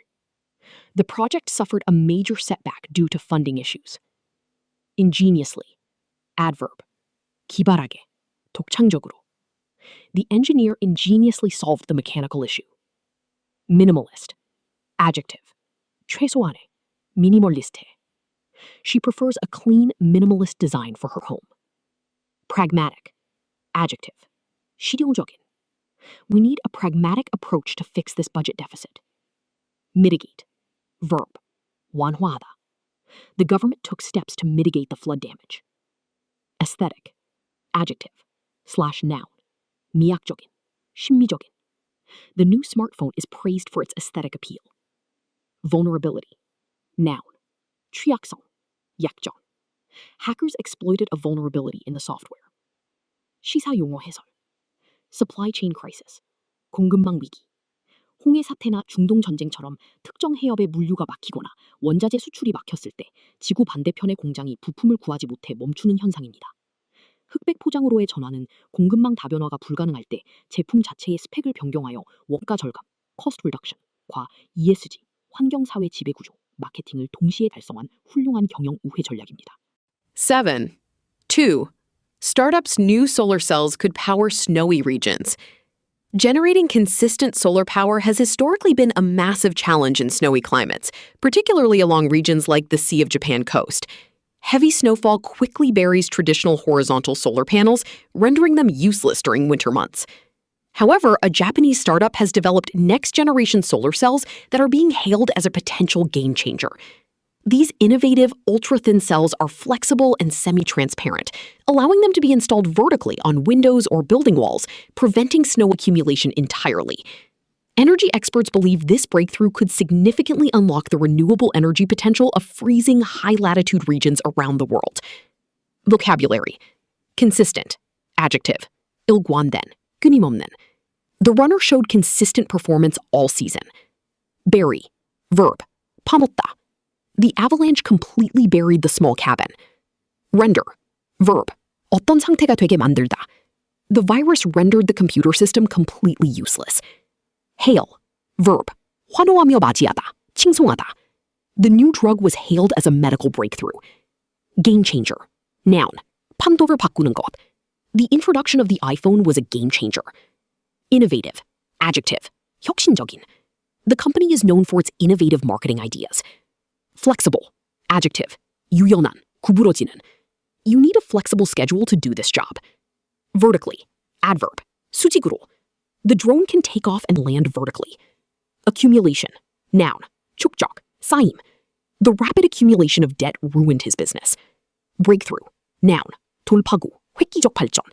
The project suffered a major setback due to funding issues. Ingeniously. Adverb. 기발하게. 독창적으로. The engineer ingeniously solved the mechanical issue. Minimalist. Adjective. 최소한의. 미니멀리스트해. She prefers a clean, minimalist design for her home. Pragmatic. Adjective. 실용적인. We need a pragmatic approach to fix this budget deficit. Mitigate. Verb. 완화하다. The government took steps to mitigate the flood damage. Aesthetic. Adjective. / noun. 미학적인. 심미적인. The new smartphone is praised for its aesthetic appeal. Vulnerability. Noun. 취약성. 약점. Hackers exploited a vulnerability in the software. 시사 용어 해설. Supply chain crisis. 공급망 위기. 홍해 사태나 중동 전쟁처럼 특정 해협에 물류가 막히거나 원자재 수출이 막혔을 때 지구 반대편의 공장이 부품을 구하지 못해 멈추는 현상입니다. 흑백 포장으로의 전환은 공급망 다변화가 불가능할 때 제품 자체의 스펙을 변경하여 원가 절감, cost reduction과 ESG, 환경사회 지배구조, 마케팅을 동시에 달성한 훌륭한 경영 우회 전략입니다. 7. 2. Startups' new solar cells could power snowy regions. Generating consistent solar power has historically been a massive challenge in snowy climates, particularly along regions like the Sea of Japan coast. Heavy snowfall quickly buries traditional horizontal solar panels, rendering them useless during winter months. However, a Japanese startup has developed next-generation solar cells that are being hailed as a potential game-changer. These innovative, ultra-thin cells are flexible and semi-transparent, allowing them to be installed vertically on windows or building walls, preventing snow accumulation entirely. Energy experts believe this breakthrough could significantly unlock the renewable energy potential of freezing high-latitude regions around the world. Vocabulary. Consistent. Adjective. 일관된. 끊임없는. The runner showed consistent performance all season. Bury. Verb. 파묻다. The avalanche completely buried the small cabin. Render. Verb. 어떤 상태가 되게 만들다. The virus rendered the computer system completely useless. Hail. Verb. 환호하며 맞이하다. 칭송하다. The new drug was hailed as a medical breakthrough. Game changer. Noun. 판도를 바꾸는 것. The introduction of the iPhone was a game changer. Innovative. Adjective. 혁신적인. The company is known for its innovative marketing ideas. Flexible. Adjective. 유연한. 구부러지는. You need a flexible schedule to do this job. Vertically. Adverb. 수직으로. The drone can take off and land vertically. Accumulation. Noun. 축적. 쌓임. The rapid accumulation of debt ruined his business. Breakthrough. Noun. 돌파구. 획기적 발전.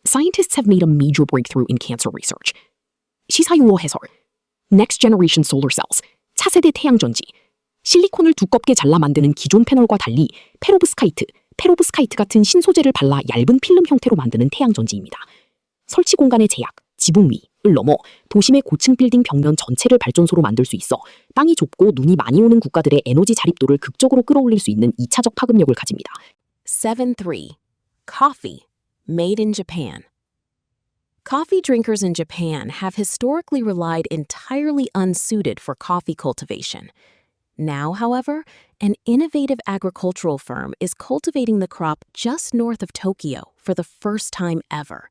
Scientists have made a major breakthrough in cancer research. 시사용어 해설. Next generation solar cells. 차세대 태양전지. 실리콘을 두껍게 잘라 만드는 기존 패널과 달리 페로브스카이트 같은 신소재를 발라 얇은 필름 형태로 만드는 태양전지입니다. 설치 공간의 제약, 지붕 위를 넘어 도심의 고층 빌딩 벽면 전체를 발전소로 만들 수 있어 땅이 좁고 눈이 많이 오는 국가들의 에너지 자립도를 극적으로 끌어올릴 수 있는 2차적 파급력을 가집니다. 7.3. Coffee, made in Japan. Coffee drinkers in Japan have historically relied entirely unsuited for coffee cultivation. Now, however, an innovative agricultural firm is cultivating the crop just north of Tokyo for the first time ever.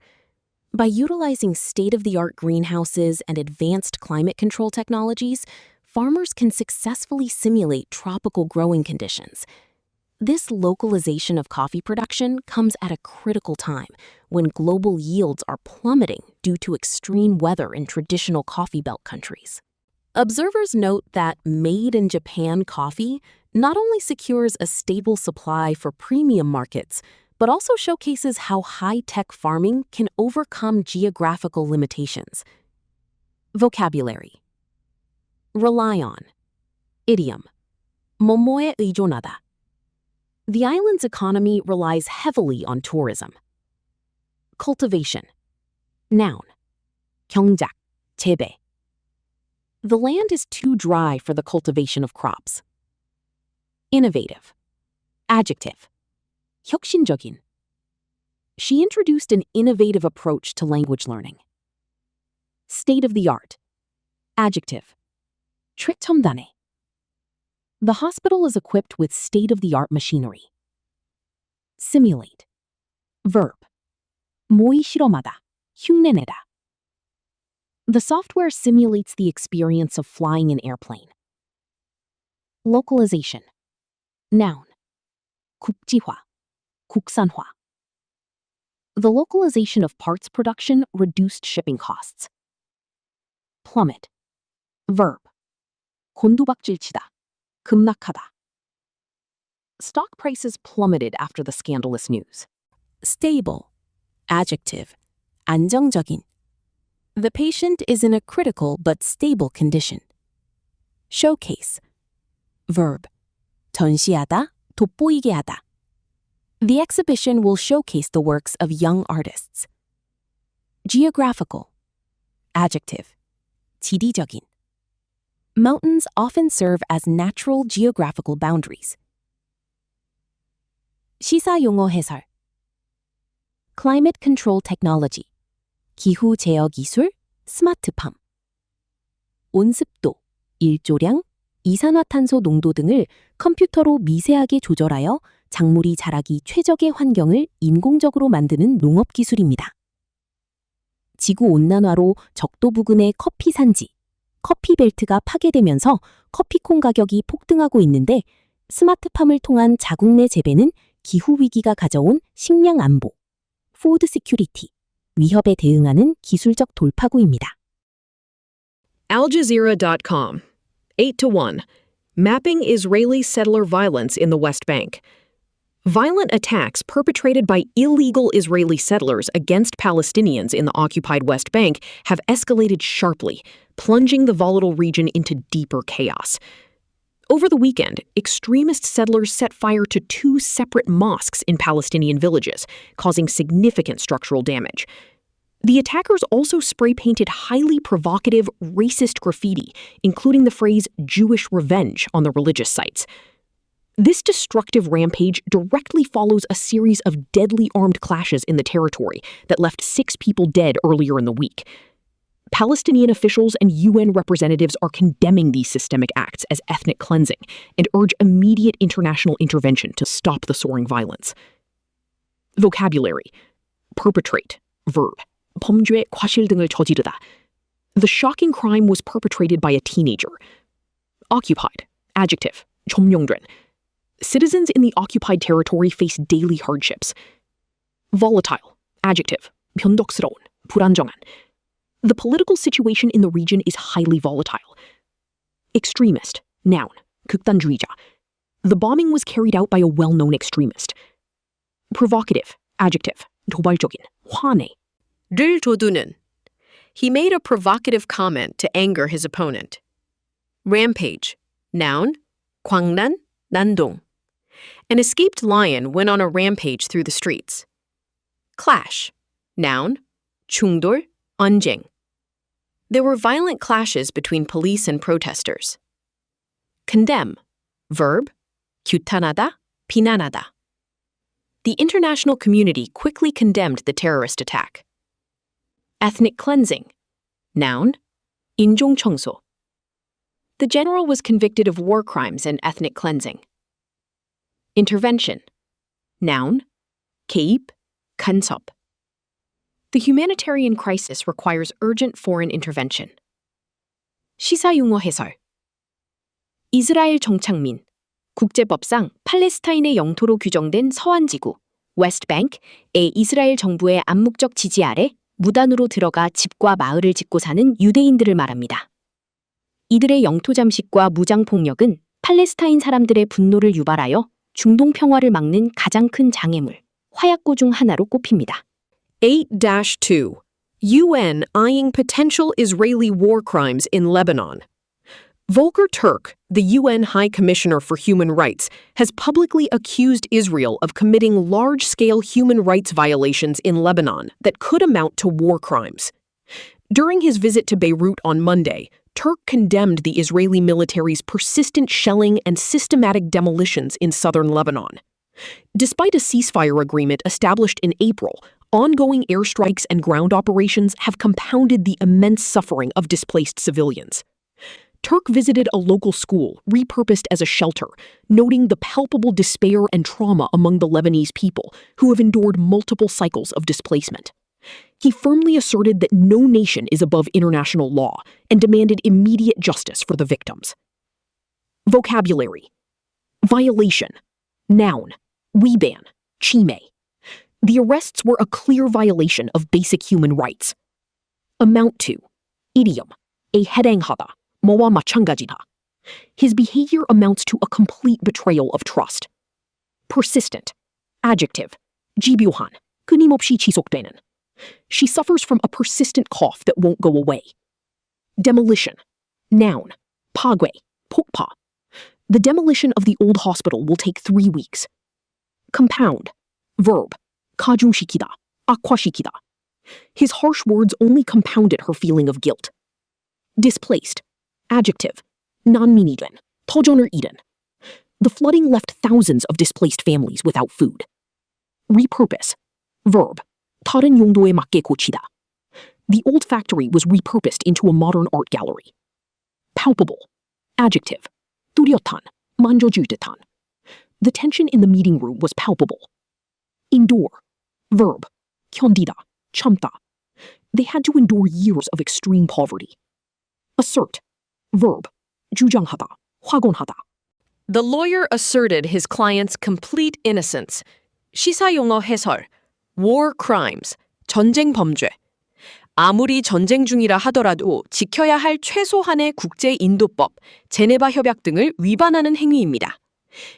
By utilizing state-of-the-art greenhouses and advanced climate control technologies, farmers can successfully simulate tropical growing conditions. This localization of coffee production comes at a critical time when global yields are plummeting due to extreme weather in traditional coffee belt countries. Observers note that made in Japan coffee not only secures a stable supply for premium markets, but also showcases how high-tech farming can overcome geographical limitations. Vocabulary. Rely on. Idiom. 뭐뭐에 의존하다. The island's economy relies heavily on tourism. Cultivation. Noun. 경작, 재배. The land is too dry for the cultivation of crops. Innovative. Adjective. 혁신적인. She introduced an innovative approach to language learning. State-of-the-art. Adjective. 최첨단의. The hospital is equipped with state-of-the-art machinery. Simulate. Verb. 모의 실험하다, 흉내내다. The software simulates the experience of flying an airplane. Localization. Noun. 국지화, 국산화. The localization of parts production reduced shipping costs. Plummet. Verb. 곤두박질치다, 급락하다. Stock prices plummeted after the scandalous news. Stable. Adjective. 안정적인. The patient is in a critical but stable condition. Showcase. Verb. 전시하다, 돋보이게 하다. The exhibition will showcase the works of young artists. Geographical. Adjective. 지리적인. Mountains often serve as natural geographical boundaries. 시사용어 해설. Climate control technology. 기후 제어 기술, 스마트팜. 온습도, 일조량, 이산화탄소 농도 등을 컴퓨터로 미세하게 조절하여 작물이 자라기 최적의 환경을 인공적으로 만드는 농업 기술입니다. 지구온난화로 적도 부근의 커피 산지, 커피 벨트가 파괴되면서 커피콩 가격이 폭등하고 있는데 스마트팜을 통한 자국 내 재배는 기후위기가 가져온 식량 안보, 푸드 시큐리티, 위협에 대응하는 기술적 돌파구입니다. AlJazeera.com. 8-1. Mapping Israeli settler violence in the West Bank. Violent attacks perpetrated by illegal Israeli settlers against Palestinians in the occupied West Bank have escalated sharply, plunging the volatile region into deeper chaos. Over the weekend, extremist settlers set fire to 2 separate mosques in Palestinian villages, causing significant structural damage. The attackers also spray-painted highly provocative, racist graffiti, including the phrase Jewish revenge on the religious sites. This destructive rampage directly follows a series of deadly armed clashes in the territory that left 6 people dead earlier in the week. Palestinian officials and UN representatives are condemning these systemic acts as ethnic cleansing and urge immediate international intervention to stop the soaring violence. Vocabulary. Perpetrate. Verb. 범죄, 과실 등을 저지르다. The shocking crime was perpetrated by a teenager. Occupied. Adjective. 점령된. Citizens in the occupied territory face daily hardships. Volatile. Adjective. 변덕스러운, 불안정한. The political situation in the region is highly volatile. Extremist, noun, 극단주의자. The bombing was carried out by a well-known extremist. Provocative, adjective, 도발적인, 화내. 를 돋우는. He made a provocative comment to anger his opponent. Rampage, noun, 광란, 난동. An escaped lion went on a rampage through the streets. Clash, noun, 충돌, 언쟁. There were violent clashes between police and protesters. Condemn, verb, 규탄하다, 비난하다. The international community quickly condemned the terrorist attack. Ethnic cleansing, noun, 인종 청소. The general was convicted of war crimes and ethnic cleansing. Intervention, noun, 개입, 간섭. The humanitarian crisis requires urgent foreign intervention. 시사용어 해설. 이스라엘 정착민, 국제법상 팔레스타인의 영토로 규정된 서안지구, 웨스트뱅크의 이스라엘 정부의 암묵적 지지 아래 무단으로 들어가 집과 마을을 짓고 사는 유대인들을 말합니다. 이들의 영토 잠식과 무장 폭력은 팔레스타인 사람들의 분노를 유발하여 중동 평화를 막는 가장 큰 장애물, 화약고 중 하나로 꼽힙니다. 8-2. UN eyeing potential Israeli war crimes in Lebanon. Volker Turk, the UN High Commissioner for Human Rights, has publicly accused Israel of committing large-scale human rights violations in Lebanon that could amount to war crimes. During his visit to Beirut on Monday, Turk condemned the Israeli military's persistent shelling and systematic demolitions in southern Lebanon. Despite a ceasefire agreement established in April, ongoing airstrikes and ground operations have compounded the immense suffering of displaced civilians. Turk visited a local school repurposed as a shelter, noting the palpable despair and trauma among the Lebanese people who have endured multiple cycles of displacement. He firmly asserted that no nation is above international law and demanded immediate justice for the victims. Vocabulary. Violation. Noun. 위반. 침해. The arrests were a clear violation of basic human rights. Amount to. Idiom. 에 해당하다. 뭐와 마찬가지다. His behavior amounts to a complete betrayal of trust. Persistent. Adjective. 집요한. 끊임없이 지속되는. She suffers from a persistent cough that won't go away. Demolition. Noun. 파괴. 폭파. The demolition of the old hospital will take 3 weeks. Compound. Verb. 가중시키다. 악화시키다. His harsh words only compounded her feeling of guilt. Displaced. Adjective. 난민이 된. 터전을 잃은. The flooding left thousands of displaced families without food. Repurpose. Verb. 다른 용도에 맞게 고치다. The old factory was repurposed into a modern art gallery. Palpable. Adjective. 뚜렷한. 만져줄 듯한. The tension in the meeting room was palpable. Endure. Verb. 견디다. 참다. They had to endure years of extreme poverty. Assert. Verb. 주장하다. 확언하다. The lawyer asserted his client's complete innocence. 시사용어 해설. War crimes. 전쟁 범죄. 아무리 전쟁 중이라 하더라도 지켜야 할 최소한의 국제인도법, 제네바 협약 등을 위반하는 행위입니다.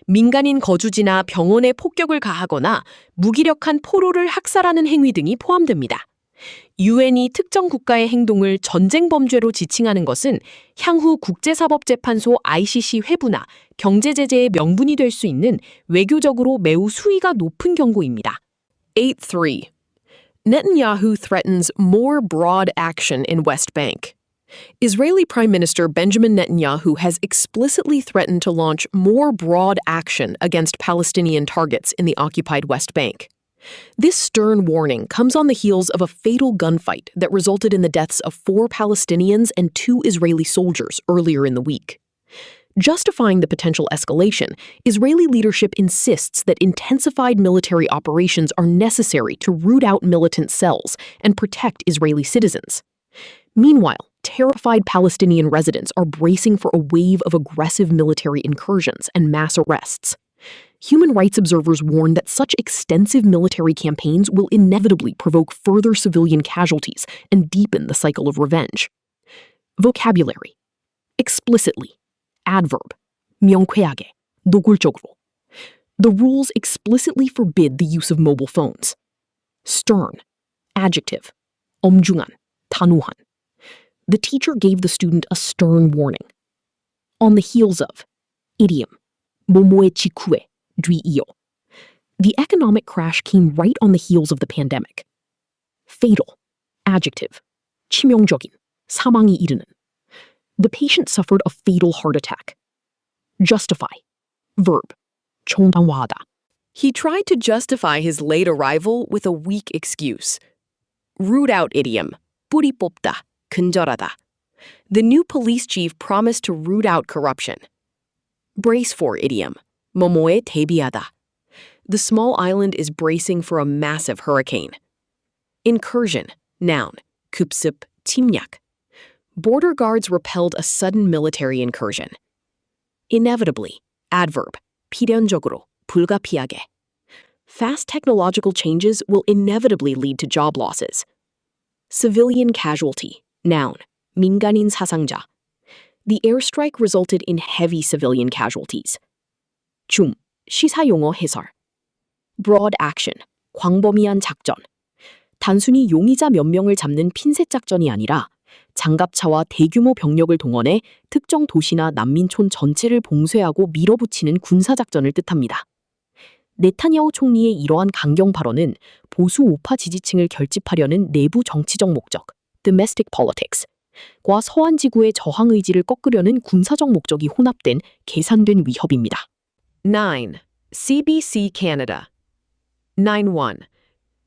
민간인 거주지나 병원에 폭격을 가하거나 무기력한 포로를 학살하는 행위 등이 포함됩니다. 유엔이 특정 국가의 행동을 전쟁 범죄로 지칭하는 것은 향후 국제사법재판소 ICC 회부나 경제 제재의 명분이 될 수 있는 외교적으로 매우 수위가 높은 경고입니다. 8-3. Netanyahu threatens more broad action in West Bank. Israeli Prime Minister Benjamin Netanyahu has explicitly threatened to launch more broad action against Palestinian targets in the occupied West Bank. This stern warning comes on the heels of a fatal gunfight that resulted in the deaths of 4 Palestinians and 2 Israeli soldiers earlier in the week. Justifying the potential escalation, Israeli leadership insists that intensified military operations are necessary to root out militant cells and protect Israeli citizens. Meanwhile, terrified Palestinian residents are bracing for a wave of aggressive military incursions and mass arrests. Human rights observers warn that such extensive military campaigns will inevitably provoke further civilian casualties and deepen the cycle of revenge. Vocabulary. Explicitly. Adverb. 명쾌하게. 노골적으로. The rules explicitly forbid the use of mobile phones. Stern. Adjective. 엄중한. 단호한. The teacher gave the student a stern warning. On the heels of. Idiom. 뭐뭐의 직후에. 뒤이어. The economic crash came right on the heels of the pandemic. Fatal. Adjective. 치명적인. 사망이 이르는. The patient suffered a fatal heart attack. Justify. Verb. 정당화하다. He tried to justify his late arrival with a weak excuse. Root out idiom. 뿌리 뽑다. 근절하다. The new police chief promised to root out corruption. Brace for idiom. 뭐뭐에 대비하다. The small island is bracing for a massive hurricane. Incursion. Noun. 급습. 침략. Border guards repelled a sudden military incursion. Inevitably. Adverb. 필연적으로. 불가피하게. Fast technological changes will inevitably lead to job losses. Civilian casualty. Noun. 민간인 사상자. The airstrike resulted in heavy civilian casualties. 중. 시사용어 해설. Broad action. 광범위한 작전. 단순히 용의자 몇 명을 잡는 핀셋 작전이 아니라 장갑차와 대규모 병력을 동원해 특정 도시나 난민촌 전체를 봉쇄하고 밀어붙이는 군사작전을 뜻합니다. 네타냐후 총리의 이러한 강경 발언은 보수 우파 지지층을 결집하려는 내부 정치적 목적, domestic politics과 서한 지구의 저항 의지를 꺾으려는 군사적 목적이 혼합된 계산된 위협입니다. 9. CBC Canada. 9-1.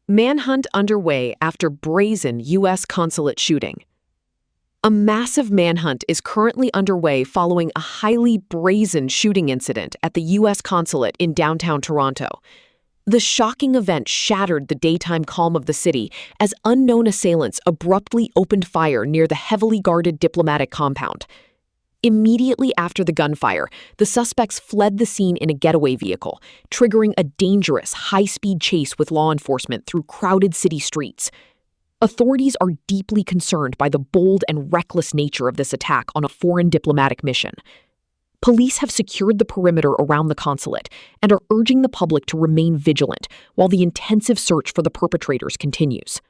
Manhunt underway after brazen U.S. consulate shooting. A massive manhunt is currently underway following a highly brazen shooting incident at the U.S. consulate in downtown Toronto. The shocking event shattered the daytime calm of the city as unknown assailants abruptly opened fire near the heavily guarded diplomatic compound. Immediately after the gunfire, the suspects fled the scene in a getaway vehicle, triggering a dangerous, high-speed chase with law enforcement through crowded city streets. Authorities are deeply concerned by the bold and reckless nature of this attack on a foreign diplomatic mission. Police have secured the perimeter around the consulate and are urging the public to remain vigilant while the intensive search for the perpetrators continues.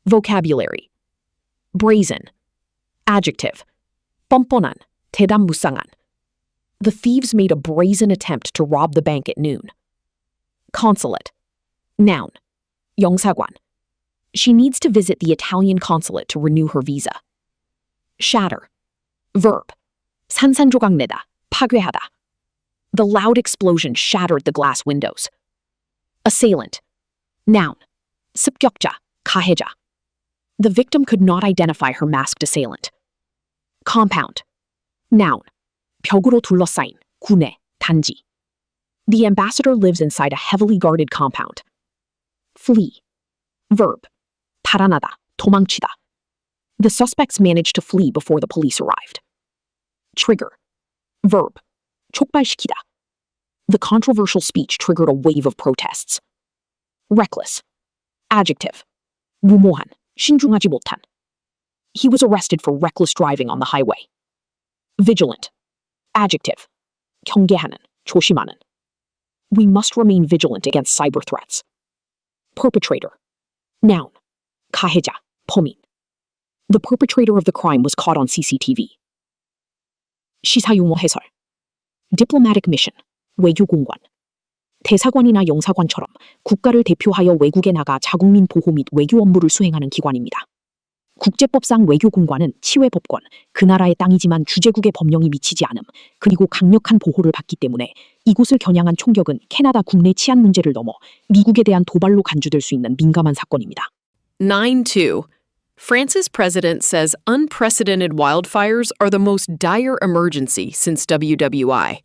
Vocabulary. Brazen. Adjective. 뻔뻔한, 대담무쌍한. The thieves made a brazen attempt to rob the bank at noon. Consulate. Noun. 영사관. She needs to visit the Italian consulate to renew her visa. Shatter. Verb. 산산조각내다, 파괴하다. The loud explosion shattered the glass windows. Assailant. Noun. 습격자, 가해자. The victim could not identify her masked assailant. Compound. Noun. 벽으로 둘러싸인, 구내, 단지. The ambassador lives inside a heavily guarded compound. Flee. Verb. 달아나다, 도망치다. The suspects managed to flee before the police arrived. Trigger. Verb. 촉발시키다. The controversial speech triggered a wave of protests. Reckless. Adjective. 무모한, 신중하지 못한. He was arrested for reckless driving on the highway. Vigilant. Adjective. 경계하는, 조심하는. We must remain vigilant against cyber threats. Perpetrator. Noun. 가해자, 범인. The perpetrator of the crime was caught on CCTV. 시사용어 해설. Diplomatic mission. 외교공관. 대사관이나 영사관처럼 국가를 대표하여 외국에 나가 자국민 보호 및 외교 업무를 수행하는 기관입니다. 국제법상 외교공관은 치외법권, 그 나라의 땅이지만 주재국의 법령이 미치지 않음, 그리고 강력한 보호를 받기 때문에 이곳을 겨냥한 총격은 캐나다 국내 치안 문제를 넘어 미국에 대한 도발로 간주될 수 있는 민감한 사건입니다. 9-2. France's president says unprecedented wildfires are the most dire emergency since WWI.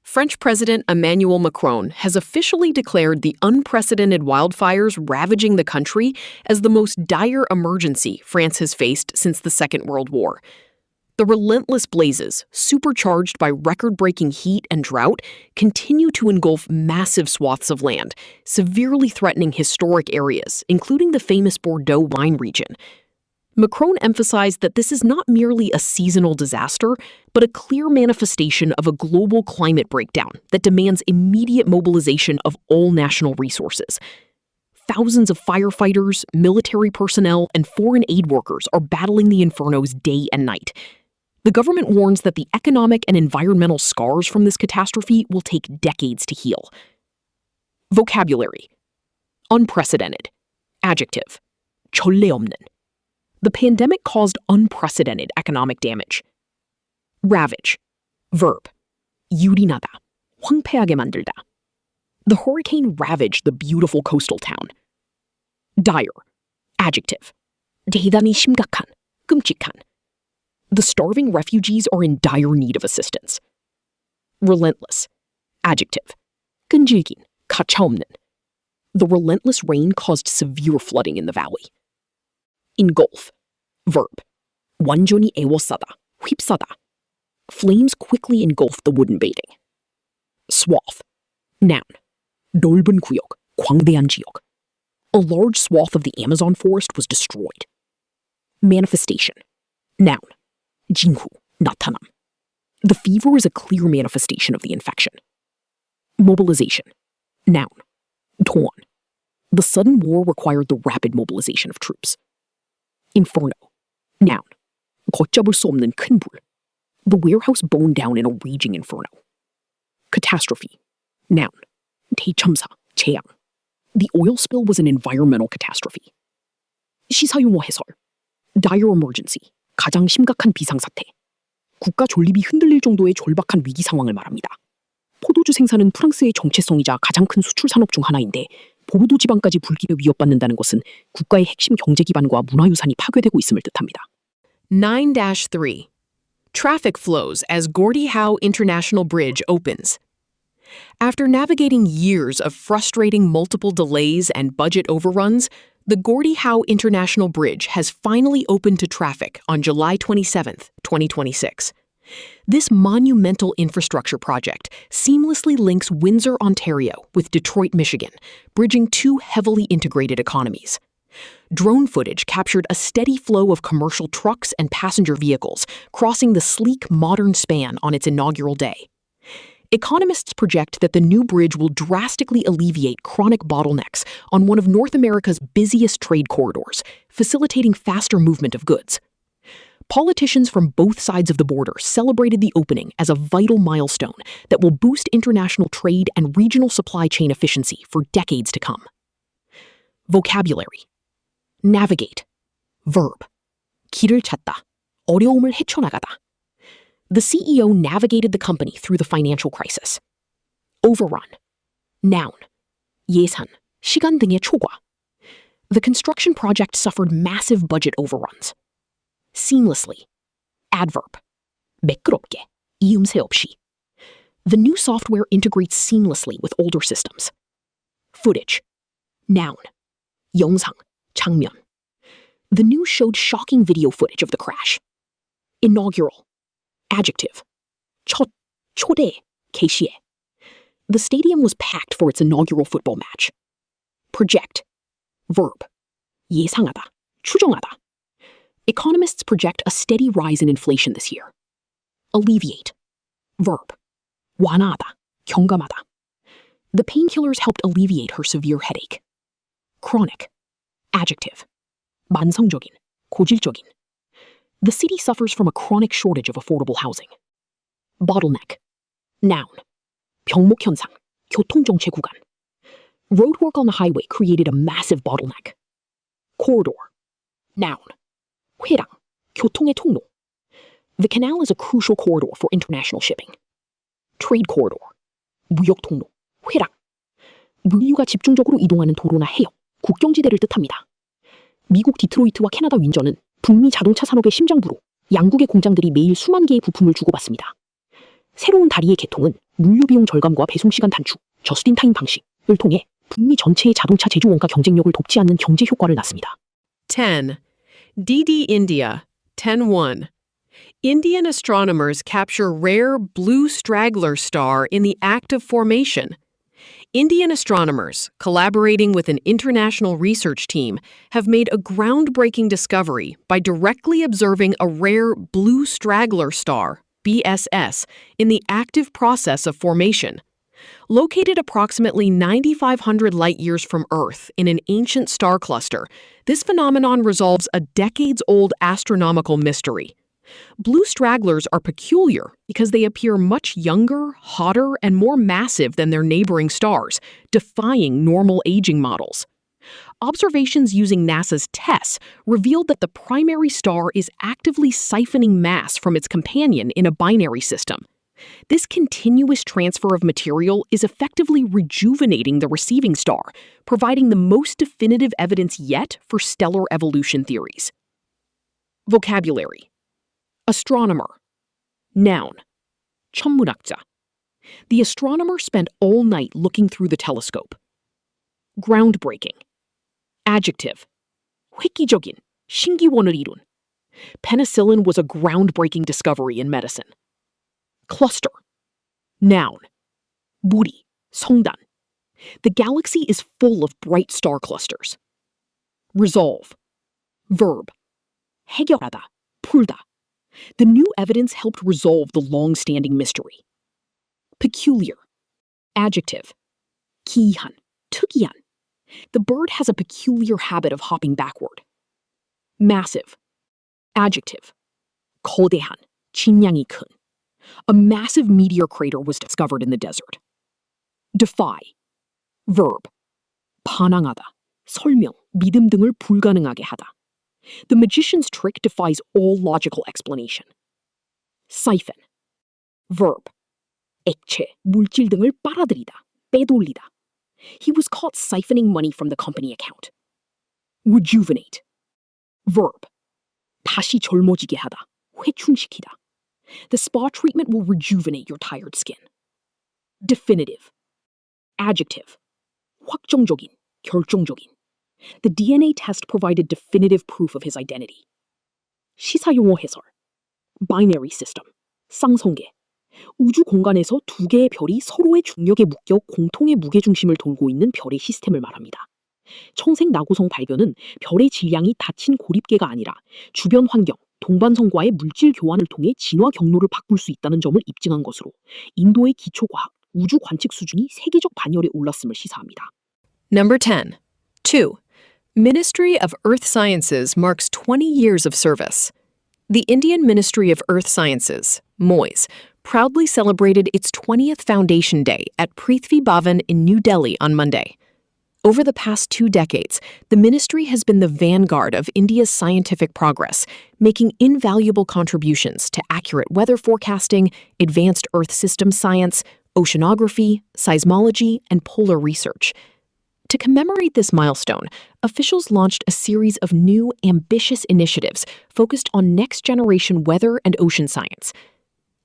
French President Emmanuel Macron has officially declared the unprecedented wildfires ravaging the country as the most dire emergency France has faced since the Second World War. The relentless blazes, supercharged by record-breaking heat and drought, continue to engulf massive swaths of land, severely threatening historic areas, including the famous Bordeaux wine region. Macron emphasized that this is not merely a seasonal disaster, but a clear manifestation of a global climate breakdown that demands immediate mobilization of all national resources. Thousands of firefighters, military personnel, and foreign aid workers are battling the infernos day and night. The government warns that the economic and environmental scars from this catastrophe will take decades to heal. Vocabulary. Unprecedented. Adjective. 전례 없는. The pandemic caused unprecedented economic damage. Ravage. Verb. 유린하다. 황폐하게 만들다. The hurricane ravaged the beautiful coastal town. Dire. Adjective. 대단히 심각한. 끔찍한. The starving refugees are in dire need of assistance. Relentless. Adjective. 끈질긴, 가차없는. The relentless rain caused severe flooding in the valley. Engulf. Verb. 완전히 에워싸다, 휩싸다. Flames quickly engulfed the wooden baiting. Swath. Noun. 넓은 구역, 광대한 지역. A large swath of the Amazon forest was destroyed. Manifestation. Noun. 징후, 나타남. The fever is a clear manifestation of the infection. Mobilization. Noun. 동원. The sudden war required the rapid mobilization of troops. Inferno. Noun. 걷잡을 수 없는 큰 불. The warehouse burned down in a raging inferno. Catastrophe. Noun. 대참사, 재앙. The oil spill was an environmental catastrophe. 시사용어 해설. Dire emergency. 가장 심각한 비상사태. 국가 존립이 흔들릴 정도의 절박한 위기 상황을 말합니다. 포도주 생산은 프랑스의 정체성이자 가장 큰 수출 산업 중 하나인데 보르도 지방까지 불길에 위협받는다는 것은 국가의 핵심 경제 기반과 문화유산이 파괴되고 있음을 뜻합니다. 9-3. Traffic flows as Gordie Howe International Bridge opens. After navigating years of frustrating multiple delays and budget overruns, the Gordie Howe International Bridge has finally opened to traffic on July 27, 2026. This monumental infrastructure project seamlessly links Windsor, Ontario with Detroit, Michigan, bridging two heavily integrated economies. Drone footage captured a steady flow of commercial trucks and passenger vehicles crossing the sleek, modern span on its inaugural day. Economists project that the new bridge will drastically alleviate chronic bottlenecks on one of North America's busiest trade corridors, facilitating faster movement of goods. Politicians from both sides of the border celebrated the opening as a vital milestone that will boost international trade and regional supply chain efficiency for decades to come. Vocabulary. Navigate. Verb. 길을 찾다. 어려움을 헤쳐나가다. The CEO navigated the company through the financial crisis. Overrun. Noun. 예산, 시간 등의 초과. The construction project suffered massive budget overruns. Seamlessly. Adverb. 매끄럽게, 이음새 없이. The new software integrates seamlessly with older systems. Footage. Noun. 영상, 장면. The news showed shocking video footage of the crash. Inaugural. Adjective. 첫, 초대, 개시해. The stadium was packed for its inaugural football match. Project. Verb. 예상하다, 추정하다. Economists project a steady rise in inflation this year. Alleviate. Verb. 완화하다, 경감하다. The painkillers helped alleviate her severe headache. Chronic. Adjective. 만성적인, 고질적인. The city suffers from a chronic shortage of affordable housing. Bottleneck. Noun. 병목 현상, 교통정체 구간. Roadwork on the highway created a massive bottleneck. Corridor. Noun. 회랑, 교통의 통로. The canal is a crucial corridor for international shipping. Trade corridor. 무역 통로, 회랑. 물류가 집중적으로 이동하는 도로나 해역, 국경지대를 뜻합니다. 미국 디트로이트와 캐나다 윈저는 북미 자동차 산업의 심장부로 양국의 공장들이 매일 수만 개의 부품을 주고받습니다. 새로운 다리의 개통은 물류 비용 절감과 배송 시간 단축, 저스틴타임 방식을 통해 북미 전체의 자동차 제조 원가 경쟁력을 돕지 않는 경제 효과를 낳습니다. 10. DD India, 10-1. Indian astronomers capture rare blue straggler star in the act of formation. Indian astronomers, collaborating with an international research team, have made a groundbreaking discovery by directly observing a rare blue straggler star, BSS, in the active process of formation. Located approximately 9,500 light-years from Earth in an ancient star cluster, this phenomenon resolves a decades-old astronomical mystery. Blue stragglers are peculiar because they appear much younger, hotter, and more massive than their neighboring stars, defying normal aging models. Observations using NASA's TESS revealed that the primary star is actively siphoning mass from its companion in a binary system. This continuous transfer of material is effectively rejuvenating the receiving star, providing the most definitive evidence yet for stellar evolution theories. Vocabulary. Astronomer. Noun. 천문학자. The astronomer spent all night looking through the telescope. Groundbreaking. Adjective. 획기적인, 신기원을 이룬. Penicillin was a groundbreaking discovery in medicine. Cluster. Noun. 무리, 성단. The galaxy is full of bright star clusters. Resolve. Verb. 해결하다, 풀다. The new evidence helped resolve the long-standing mystery. Peculiar. Adjective. 기이한, 특이한. The bird has a peculiar habit of hopping backward. Massive. Adjective. 거대한, 질량이 큰. A massive meteor crater was discovered in the desert. Defy. Verb. 반항하다, 설명, 믿음 등을 불가능하게 하다. The magician's trick defies all logical explanation. Siphon. Verb. 액체, 물질 등을 빨아들이다, 빼돌리다. He was caught siphoning money from the company account. Rejuvenate. Verb. 다시 젊어지게 하다, 회춘시키다. The spa treatment will rejuvenate your tired skin. Definitive. Adjective. 확정적인, 결정적인. The DNA test provided definitive proof of his identity. 시사용어 해설. Binary system. 쌍성계. 우주 공간에서 두 개의 별이 서로의 중력에 묶여 공통의 무게중심을 돌고 있는 별의 시스템을 말합니다. 청색 나고성 발견은 별의 질량이 닫힌 고립계가 아니라 주변 환경, 동반성과의 물질 교환을 통해 진화 경로를 바꿀 수 있다는 점을 입증한 것으로 인도의 기초과학, 우주 관측 수준이 세계적 반열에 올랐음을 시사합니다. Number 10. 2. Ministry of Earth Sciences marks 20 years of service. The Indian Ministry of Earth Sciences, MOIS, proudly celebrated its 20th Foundation Day at Prithvi Bhavan in New Delhi on Monday. Over the past 2 decades, the ministry has been the vanguard of India's scientific progress, making invaluable contributions to accurate weather forecasting, advanced Earth system science, oceanography, seismology, and polar research. To commemorate this milestone, officials launched a series of new, ambitious initiatives focused on next-generation weather and ocean science.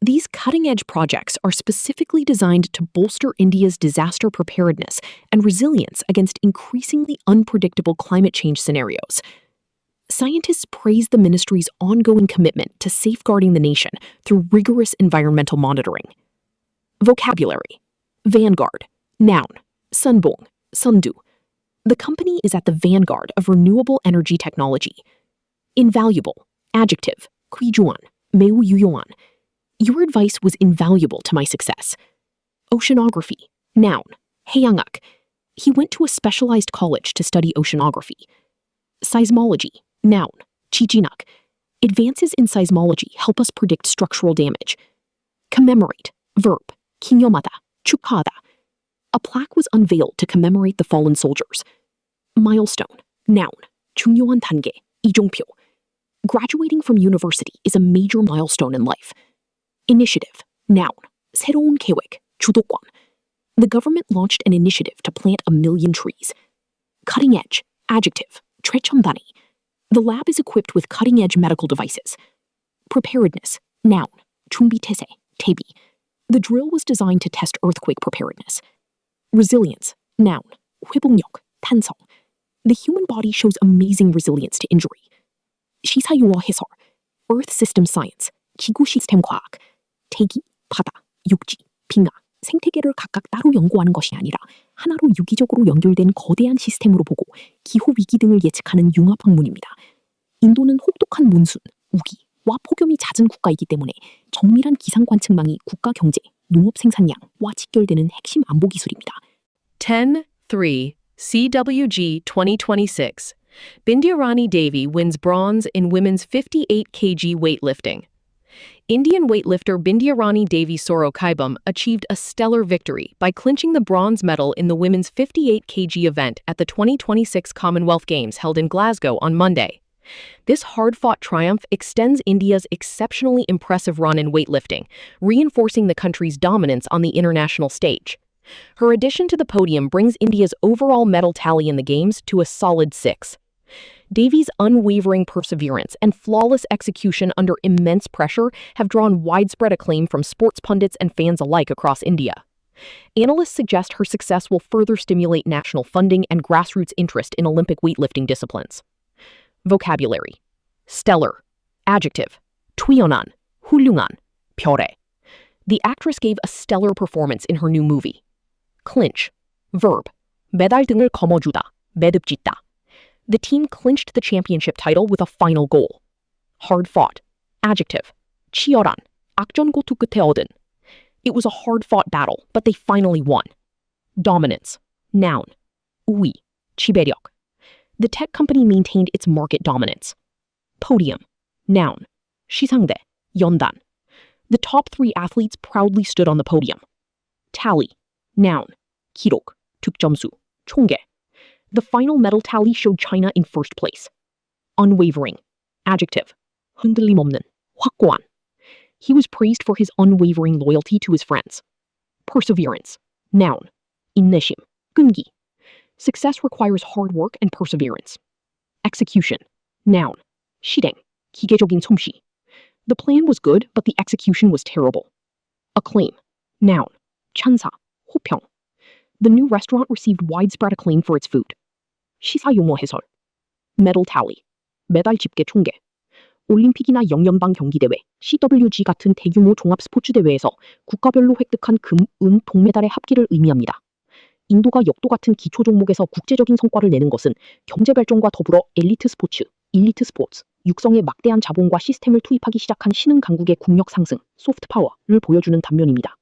These cutting-edge projects are specifically designed to bolster India's disaster preparedness and resilience against increasingly unpredictable climate change scenarios. Scientists praise the ministry's ongoing commitment to safeguarding the nation through rigorous environmental monitoring. Vocabulary. Vanguard. Noun. Sunbong. Sundu. The company is at the vanguard of renewable energy technology. Invaluable. Adjective. 귀중한. 매우 유용한. Your advice was invaluable to my success. Oceanography. Noun. 해양학. He went to a specialized college to study oceanography. Seismology. Noun. 지진학. Advances in seismology help us predict structural damage. Commemorate. Verb. 기념하다. 축하하다. A plaque was unveiled to commemorate the fallen soldiers. Milestone. Noun. 중요한 단계. 이종표. Graduating from university is a major milestone in life. Initiative. Noun. 새로운 계획. 주도권. The government launched an initiative to plant 1 million trees. Cutting edge. Adjective. 최첨단의. The lab is equipped with cutting-edge medical devices. Preparedness. Noun. 준비태세. 대비. The drill was designed to test earthquake preparedness. Resilience. Noun. 회복력. 탄성. The human body shows amazing resilience to injury. 시사용어 해설. Earth system science. 기구 시스템 과학, 대기, 바다, 육지, 빙하, 생태계를 각각 따로 연구하는 것이 아니라 하나로 유기적으로 연결된 거대한 시스템으로 보고 기후 위기 등을 예측하는 융합 학문입니다. 인도는 혹독한 몬순, 우기와 폭염이 잦은 국가이기 때문에 정밀한 기상 관측망이 국가 경제, 농업 생산량과 직결되는 핵심 안보 기술입니다. 10.3 CWG 2026. Bindyarani Devi wins bronze in women's 58 kg weightlifting. Indian weightlifter Bindyarani Devi Sorokaibam achieved a stellar victory by clinching the bronze medal in the women's 58 kg event at the 2026 Commonwealth Games held in Glasgow on Monday. This hard-fought triumph extends India's exceptionally impressive run in weightlifting, reinforcing the country's dominance on the international stage. Her addition to the podium brings India's overall medal tally in the Games to a solid 6. Devi's unwavering perseverance and flawless execution under immense pressure have drawn widespread acclaim from sports pundits and fans alike across India. Analysts suggest her success will further stimulate national funding and grassroots interest in Olympic weightlifting disciplines. Vocabulary. Stellar. Adjective. Tuyonan. 훌륭한. 별에. The actress gave a stellar performance in her new movie. Clinch. Verb. 메달 등을 거머쥐다. 매듭짓다. The team clinched the championship title with a final goal. Hard-fought. Adjective. 치열한. 악전고투 끝에 얻은. It was a hard-fought battle, but they finally won. Dominance. Noun. 우위. 지배력. The tech company maintained its market dominance. Podium. Noun. 시상대. 연단. The top 3 athletes proudly stood on the podium. Tally. Noun. 기록. 득점수. 총계. The final medal tally showed China in first place. Unwavering. Adjective. 흔들림 없는. 확고한. He was praised for his unwavering loyalty to his friends. Perseverance. Noun. 인내심. 끈기. Success requires hard work and perseverance. Execution. Noun. 실행. 기계적인 솜씨. The plan was good, but the execution was terrible. Acclaim. Noun. 찬사. 호평. The new restaurant received widespread acclaim for its food. 시사 용어 해설. Medal tally. 메달 집계 총계. 올림픽이나 영연방 경기대회, CWG 같은 대규모 종합 스포츠 대회에서 국가별로 획득한 금, 은, 동메달의 합계를 의미합니다. 인도가 역도 같은 기초 종목에서 국제적인 성과를 내는 것은 경제 발전과 더불어 엘리트 스포츠, 일리트 스포츠, 육성에 막대한 자본과 시스템을 투입하기 시작한 신흥 강국의 국력 상승, 소프트 파워를 보여주는 단면입니다.